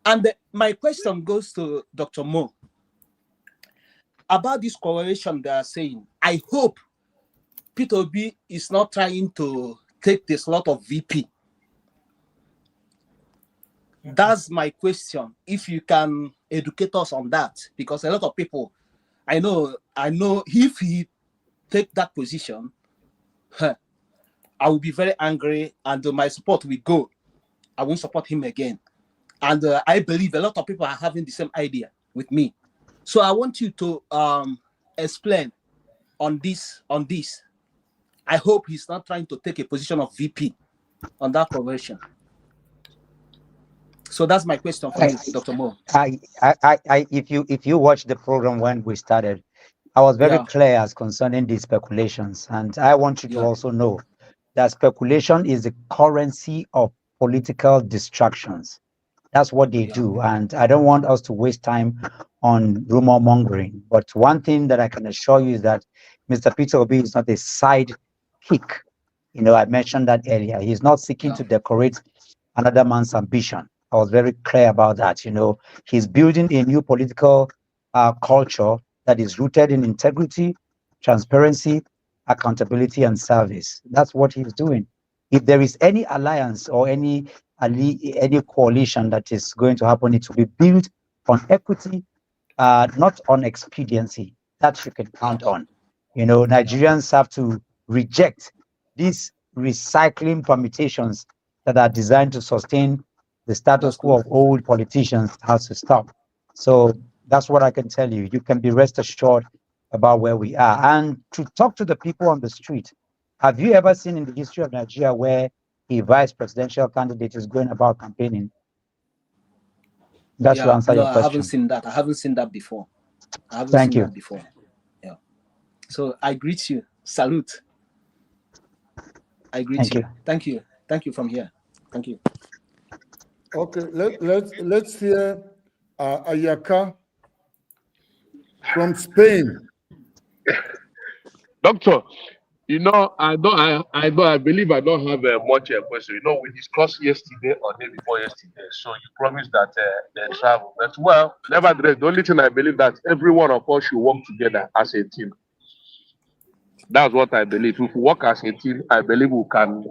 And my question goes to Dr. Mo. About this correlation they are saying, I hope Peter Obi is not trying to take the slot of VP. That's my question. If you can educate us on that, because a lot of people, I know if he take that position, I will be very angry and my support will go. I won't support him again. And I believe a lot of people are having the same idea with me. So I want you to explain on this. I hope he's not trying to take a position of VP on that conversion. So that's my question for you, Dr. Mo. If you watch the program when we started, I was very clear as concerning these speculations. And I want you to also know that speculation is the currency of political distractions. That's what they do. And I don't want us to waste time on rumor mongering. But one thing that I can assure you is that Mr. Peter Obi is not a side kick. I mentioned that earlier. He's not seeking to decorate another man's ambition. I was very clear about that. He's building a new political culture that is rooted in integrity, transparency, accountability, and service. That's what he's doing. If there is any alliance or any coalition that is going to happen, it will be built on equity, not on expediency. That you can count on. Nigerians have to reject these recycling permutations that are designed to sustain the status quo of old politicians. Has to stop. So that's what I can tell you. You can be rest assured about where we are. And to talk to the people on the street, have you ever seen in the history of Nigeria where a vice presidential candidate is going about campaigning? That's to answer your question. I haven't seen that. I haven't seen that before. Yeah. So I greet you. Salute. I greet you. Thank you. Thank you from here. Thank you. Okay, let's hear Ayaka from Spain. Doctor, I believe I don't have much question. We discussed yesterday or day before yesterday. So you promised that they travel. But nevertheless, the only thing I believe that every one of us should work together as a team. That's what I believe. If we work as a team, I believe we can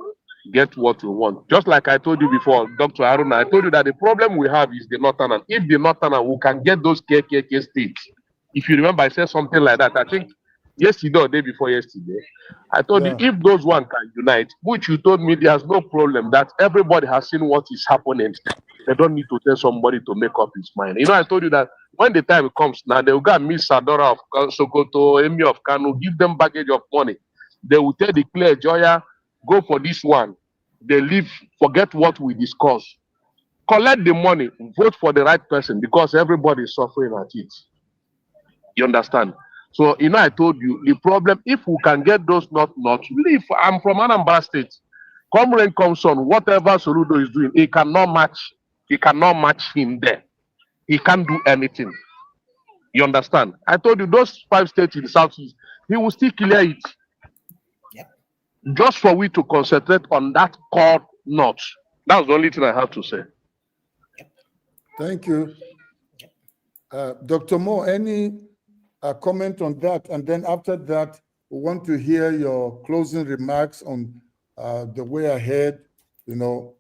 get what we want. Just like I told you before, Dr. Haruna, I told you that the problem we have is the Northern. If the Northern, we can get those KKK states. If you remember, I said something like that. I think yesterday or day before yesterday, I told you if those one can unite, which you told me there's no problem, that everybody has seen what is happening. They don't need to tell somebody to make up his mind. I told you that when the time comes now, they will go and meet Sadora of Sokoto, Emir of Kanu, give them baggage of money. They will tell the clear Joya, go for this one. They leave, forget what we discussed. Collect the money, vote for the right person because everybody is suffering at it. You understand? So, I told you, the problem, if we can get those not leave. I'm from Anambra State. come rain, come sun, whatever Soludo is doing, he cannot match him there. He can't do anything. You understand? I told you those 5 states in the southeast, he will still clear it. Yep. Just for we to concentrate on that core north. That's the only thing I have to say. Thank you. Dr. Moore, any comment on that? And then after that, we want to hear your closing remarks on the way ahead. You know,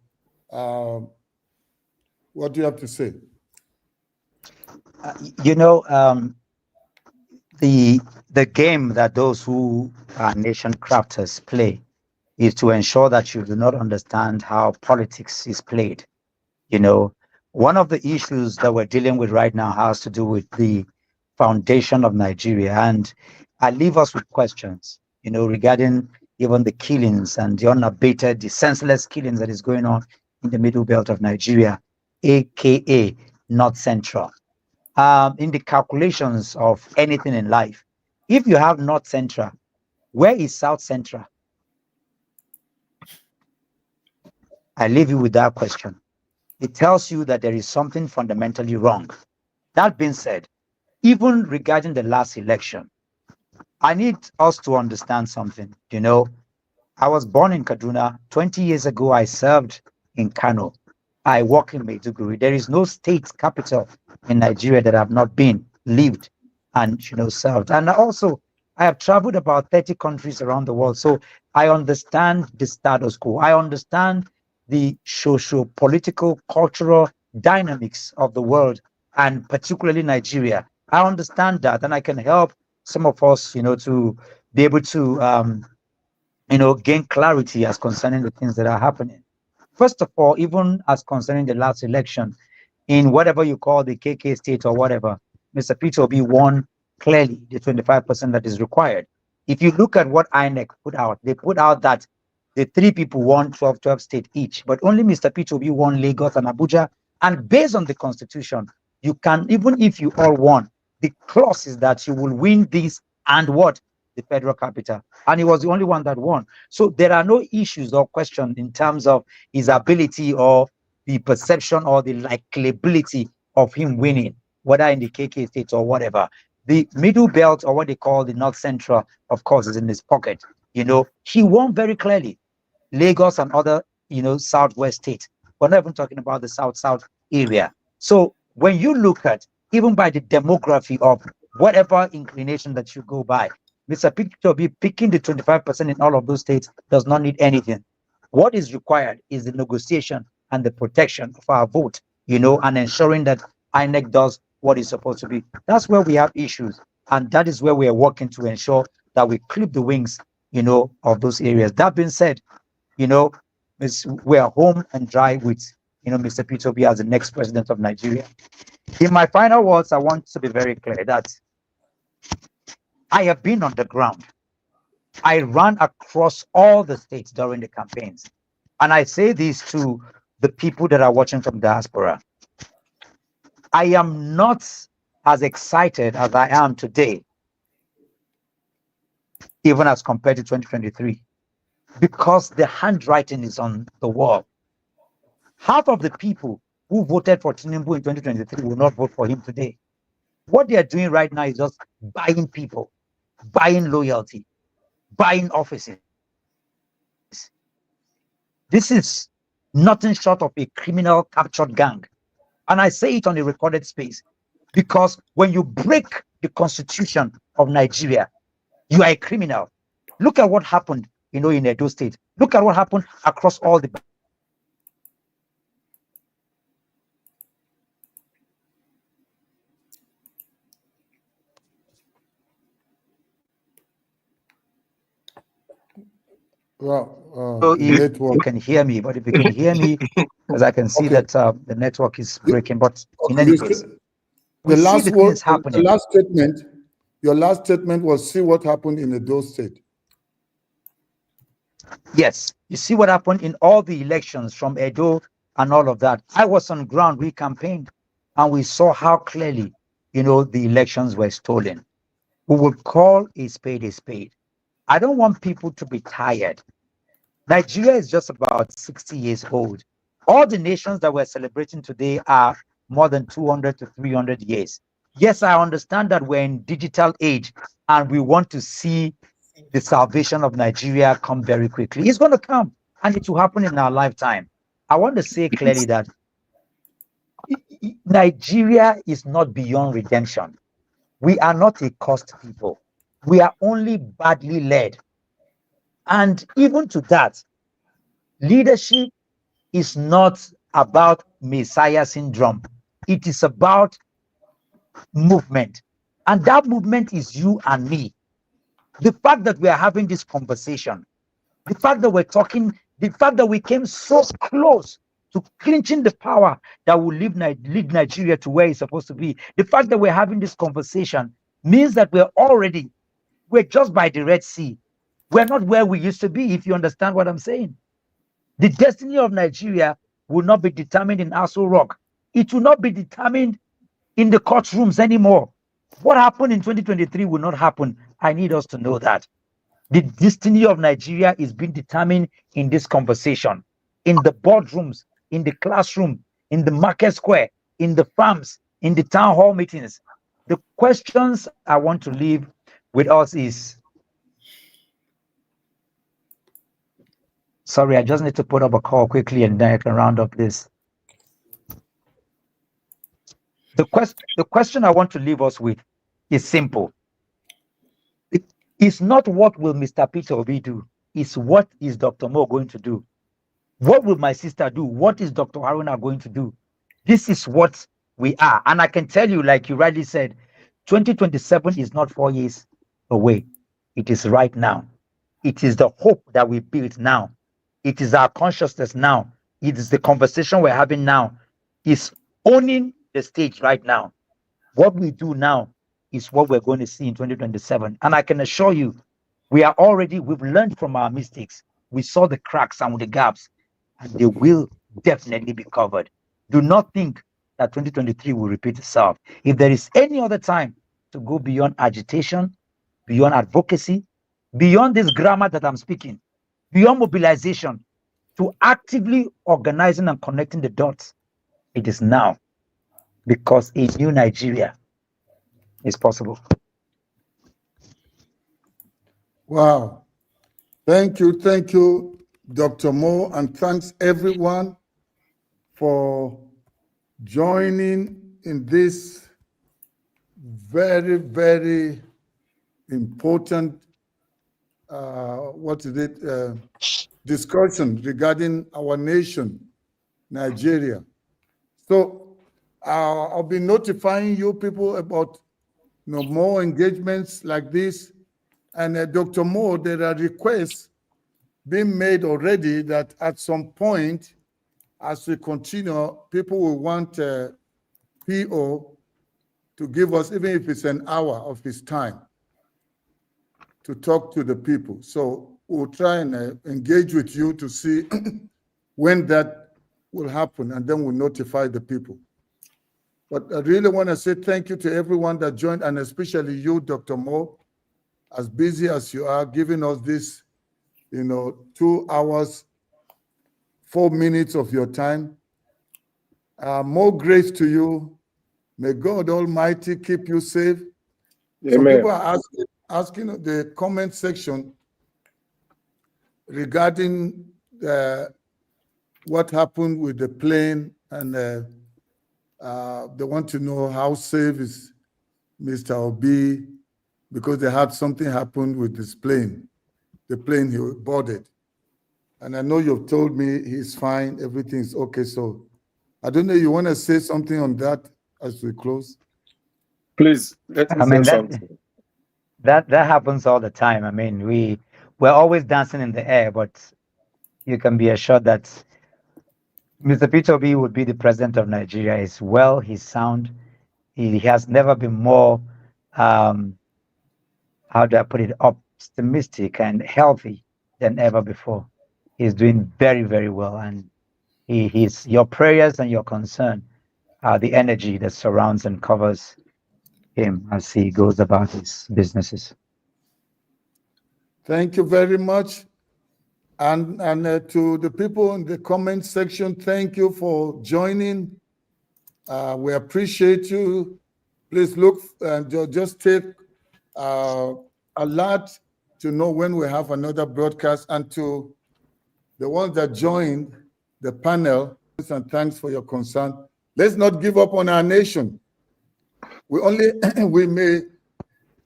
what do you have to say? You know, the game that those who are nation crafters play is to ensure that you do not understand how politics is played. You know, one of the issues that we're dealing with right now has to do with the foundation of Nigeria. And I leave us with questions, you know, regarding even the killings and the unabated, the senseless killings that is going on in the middle belt of Nigeria, aka North Central. In the calculations of anything in life, if you have North Central, where is South Central? I leave you with that question. It tells you that there is something fundamentally wrong. That being said, even regarding the last election, I need us to understand something. You know, I was born in Kaduna. 20 years ago, I served in Kano. I work in Maiduguri. There is no state capital in Nigeria that I've not been, lived, and served. And also, I have traveled about 30 countries around the world. So I understand the status quo. I understand the socio-political, cultural dynamics of the world, and particularly Nigeria. I understand that, and I can help some of us, to be able to, gain clarity as concerning the things that are happening. First of all, even as concerning the last election, in whatever you call the KK state or whatever, Mr. Peter Obi won clearly the 25% that is required. If you look at what INEC put out, they put out that the 3 people won 12 states each, but only Mr. Peter Obi won Lagos and Abuja. And based on the constitution, you can, even if you all won, the clause is that you will win this and what? The federal capital. And he was the only one that won. So there are no issues or questions in terms of his ability or the perception or the likability of him winning, whether in the KK states or whatever. The middle belt, or what they call the North Central, of course, is in his pocket. He won very clearly. Lagos and other, Southwest states. We're not even talking about the South area. So when you look at, even by the demography of whatever inclination that you go by, Mr. Peter Obi picking the 25% in all of those states does not need anything. What is required is the negotiation and the protection of our vote, and ensuring that INEC does what it's supposed to be. That's where we have issues. And that is where we are working to ensure that we clip the wings, of those areas. That being said, we are home and dry with, Mr. Peter Obi as the next president of Nigeria. In my final words, I want to be very clear that I have been on the ground. I ran across all the states during the campaigns. And I say this to the people that are watching from diaspora. I am not as excited as I am today, even as compared to 2023, because the handwriting is on the wall. Half of the people who voted for Tinubu in 2023 will not vote for him today. What they are doing right now is just buying people, buying loyalty, buying offices. This is nothing short of a criminal captured gang. And I say it on a recorded space because when you break the constitution of Nigeria, you are a criminal. Look at what happened, in Edo State. Look at what happened across all the. Well, if you can hear me, but if you can hear me, because I can see that the network is breaking. But in any case, we see the things happening. Your last statement was, see what happened in Edo State. Yes, you see what happened in all the elections from Edo and all of that. I was on ground, we campaigned, and we saw how clearly, the elections were stolen. We would call a spade a spade. I don't want people to be tired Nigeria is just about 60 years old. All the nations that we're celebrating today are more than 200 to 300 years. Yes, I understand that we're in digital age and we want to see the salvation of Nigeria come very quickly. It's going to come and it will happen in our lifetime. I want to say clearly that Nigeria is not beyond redemption. We are not a cursed people. We are only badly led. And even to that, leadership is not about Messiah syndrome. It is about movement. And that movement is you and me. The fact that we are having this conversation, the fact that we're talking, the fact that we came so close to clinching the power that will lead Nigeria to where it's supposed to be, the fact that we're having this conversation means that we're just by the Red Sea. We're not where we used to be, if you understand what I'm saying. The destiny of Nigeria will not be determined in Aso Rock. It will not be determined in the courtrooms anymore. What happened in 2023 will not happen. I need us to know that. The destiny of Nigeria is being determined in this conversation, in the boardrooms, in the classroom, in the market square, in the farms, in the town hall meetings. The questions I want to leave with us is, sorry, I just need to put up a call quickly and then I can round up this. The question I want to leave us with is simple. It's not what will Mr. Peter Obi do, it's what is Dr. Mo going to do? What will my sister do? What is Dr. Haruna going to do? This is what we are. And I can tell you, like you rightly said, 2027 is not 4 years away. It is right now. It is the hope that we built now. It is our consciousness now. It is the conversation we're having now. It's owning the stage right now. What we do now is what we're going to see in 2027. And I can assure you, we've learned from our mistakes. We saw the cracks and the gaps, and they will definitely be covered. Do not think that 2023 will repeat itself. If there is any other time to go beyond agitation, beyond advocacy, beyond this grammar that I'm speaking, beyond mobilization, to actively organizing and connecting the dots, it is now, because a new Nigeria is possible. Wow. Thank you, Dr. Mo, and thanks everyone for joining in this very, very important discussion regarding our nation, Nigeria. So I'll be notifying you people about more engagements like this. And Dr. Mo, there are requests being made already that at some point, as we continue, people will want PO to give us, even if it's an hour of his time, to talk to the people. So we'll try and engage with you to see when that will happen, and then we'll notify the people. But I really want to say thank you to everyone that joined, and especially you, Dr. Mo, as busy as you are, giving us this, 2 hours, 4 minutes of your time. More grace to you. May God Almighty keep you safe. Amen. Some people are asking the comment section regarding what happened with the plane, and they want to know how safe is Mr. Obi, because they had something happen with this plane, the plane he boarded. And I know you've told me he's fine, everything's okay. So I don't know, you want to say something on that as we close? Please, let me say something. That happens all the time. I mean, we're always dancing in the air, but you can be assured that Mr. Peter Obi would be the president of Nigeria. He's well, he's sound. He has never been more, how do I put it, optimistic and healthy than ever before. He's doing very, very well. And he's your prayers and your concern are the energy that surrounds and covers him as he goes about his businesses. Thank you very much. And to the people in the comment section, thank you for joining. We appreciate you. Please look and just take alert to know when we have another broadcast. And to the ones that joined the panel, and thanks for your concern. Let's not give up on our nation. We may,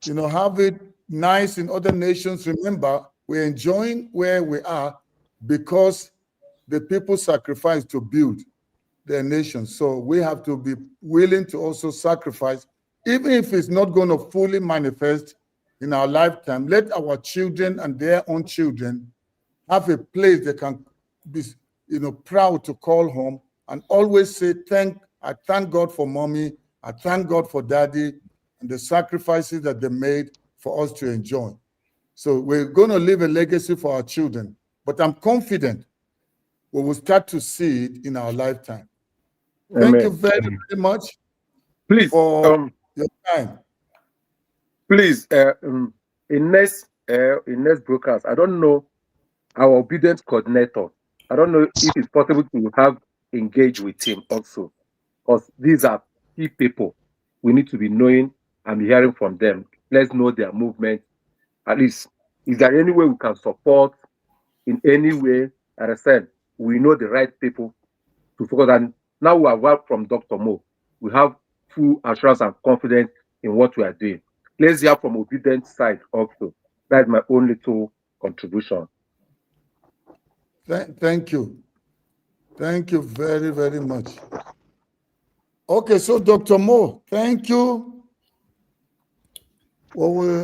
have it nice in other nations. Remember, we're enjoying where we are because the people sacrificed to build their nation. So we have to be willing to also sacrifice, even if it's not going to fully manifest in our lifetime. Let our children and their own children have a place they can be, proud to call home and always say, I thank God for mommy, I thank God for daddy, and the sacrifices that they made for us to enjoy. So we're going to leave a legacy for our children, but I'm confident we will start to see it in our lifetime. Amen. Thank you very, very much. Please, for your time. Please, in next broadcast, I don't know our obedience coordinator. I don't know if it's possible to have engaged with him also, because these are key people. We need to be knowing and be hearing from them. Let's know their movement. At least, is there any way we can support in any way? As I said, we know the right people to focus on. Now we have worked from Dr. Mo. We have full assurance and confidence in what we are doing. Let's hear from obedience side also. That's my only little contribution. Thank you. Thank you very, very much. Okay, so Dr. Mo, thank you.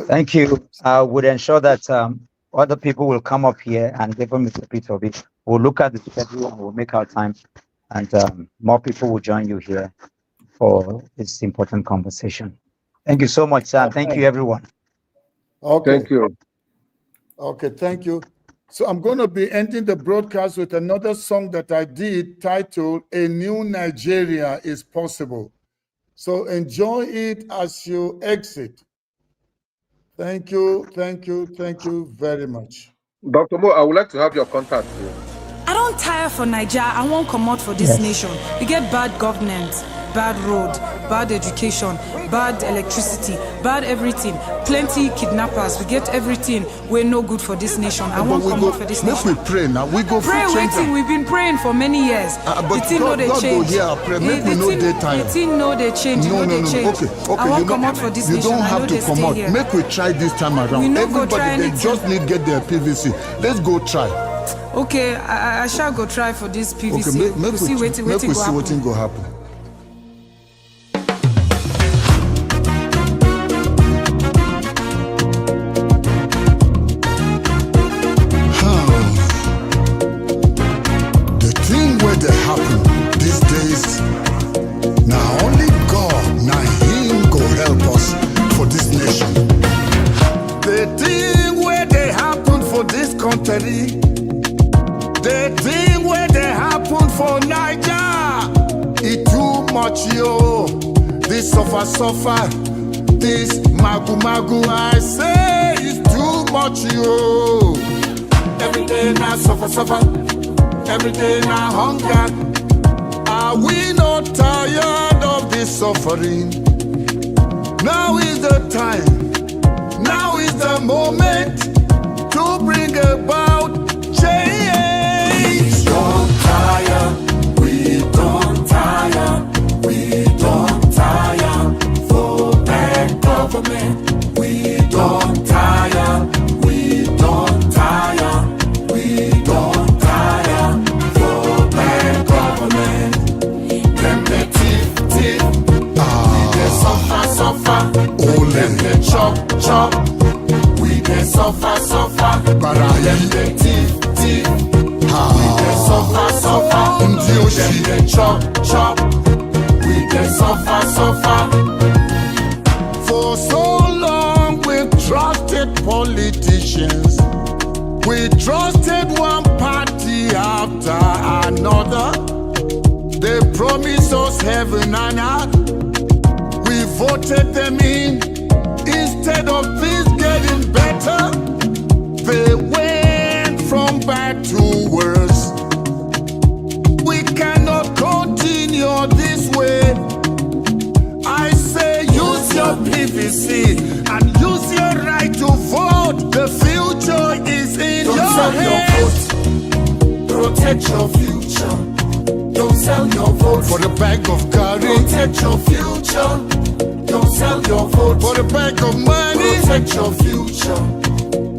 Thank you. I would ensure that other people will come up here and give them Mr. Peter Obi. We'll look at the schedule and we'll make our time, and more people will join you here for this important conversation. Thank you so much, Sam. Thank you, everyone. Okay. Thank you. Okay, thank you. So I'm going to be ending the broadcast with another song that I did titled A New Nigeria is Possible. So enjoy it as you exit. Thank you, thank you, thank you very much. Dr. Mo, I would like to have your contact here. I don't tire for Nigeria. I won't come out for this nation. We get bad governance, bad road, bad education, bad electricity, bad everything. Plenty kidnappers. We get everything. We're no good for this nation. I won't come out for this nation. Make we pray now. We go pray waiting. We've been praying for many years. But the thing no they change. Make we know daytime. The thing no they change. No. Okay. I won't come out for this nation. You don't have to come out. Make we try this time around. We no Everybody, go try they anything. just need get their PVC. Let's go try. Okay, I shall go try for this PVC. Okay, make we see what go happen. The thing where they happen these days, now only God, now Him go help us for this nation. The thing where they happen for this country, the thing where they happen for Nigeria, it too much, yo. This suffer, this magu, I say it's too much, yo. Every day now suffer, every day now hunger. Are we not tired of this suffering? Now is the time, now is the moment to bring about change. We don't tire for bad government. We don't tire for bad government. Them they thief, we they suffer, them they chop, we they suffer, them they thief, we they suffer, them they chop, we they suffer. For so long we've trusted politicians, we trusted one party after another. They promised us heaven and earth, we voted them in. Instead of things getting better, they went from bad Protect your future. Don't sell your vote For the bag of curry. Protect your future. Don't sell your vote For the bag of money. Protect your future.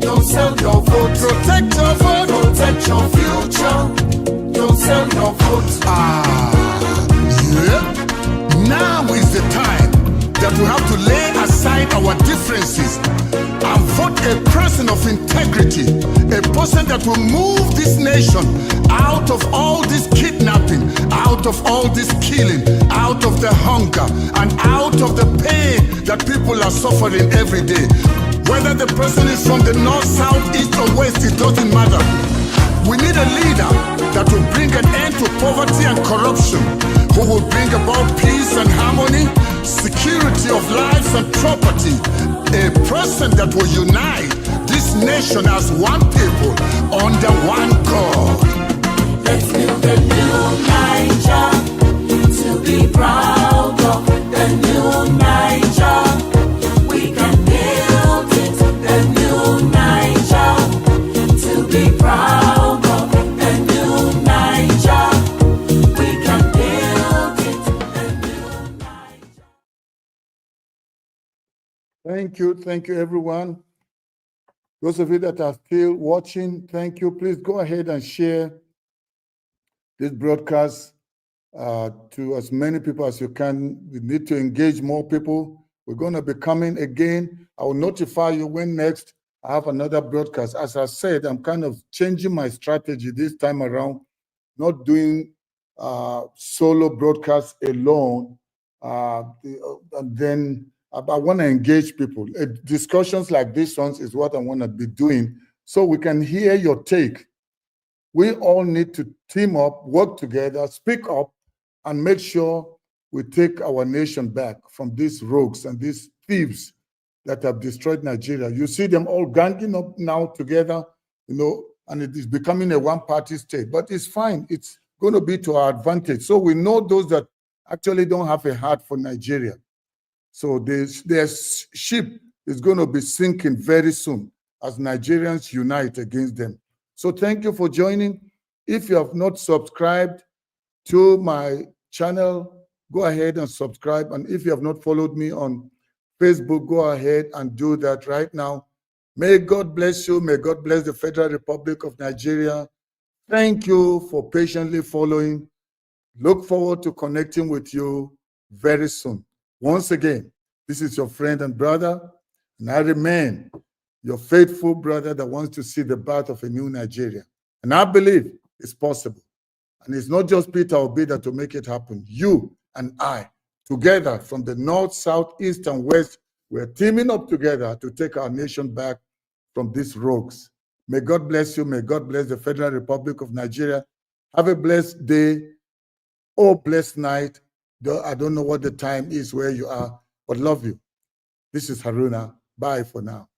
Don't sell your vote. Protect your vote. Protect your future. Don't sell your vote. Yeah. Now is the time that we have to lay aside our differences and vote a person of integrity, a person that will move this nation out of all this kidnapping, out of all this killing, out of the hunger, and out of the pain that people are suffering every day. Whether the person is from the north, south, east, or west, it doesn't matter. We need a leader that will bring an end to poverty and corruption, who will bring about peace and harmony, security of lives and property, a person that will unite this nation as one people under one God. Let's build a new Niger to be proud of. The new Niger, we can build it. The new Niger to be proud of. The new Niger, we can build it. The new Niger. Thank you, everyone. Those of you that are still watching, thank you. Please go ahead and share this broadcast to as many people as you can. We need to engage more people. We're going to be coming again. I will notify you when next I have another broadcast. As I said, I'm kind of changing my strategy this time around, not doing solo broadcasts alone. And then I want to engage people. Discussions like this ones is what I want to be doing so we can hear your take. We all need to team up, work together, speak up, and make sure we take our nation back from these rogues and these thieves that have destroyed Nigeria. You see them all ganging up now together, and it is becoming a one-party state. But it's fine. It's going to be to our advantage. So we know those that actually don't have a heart for Nigeria. So their ship is going to be sinking very soon as Nigerians unite against them. So thank you for joining. If you have not subscribed to my channel, go ahead and subscribe. And if you have not followed me on Facebook, go ahead and do that right now. May God bless you. May God bless the Federal Republic of Nigeria. Thank you for patiently following. Look forward to connecting with you very soon. Once again, this is your friend and brother, and I remain your faithful brother that wants to see the birth of a new Nigeria. And I believe it's possible. And it's not just Peter Obi that will make it happen. You and I, together from the north, south, east, and west, we're teaming up together to take our nation back from these rogues. May God bless you. May God bless the Federal Republic of Nigeria. Have a blessed day or blessed night. I don't know what the time is where you are, but love you. This is Haruna. Bye for now.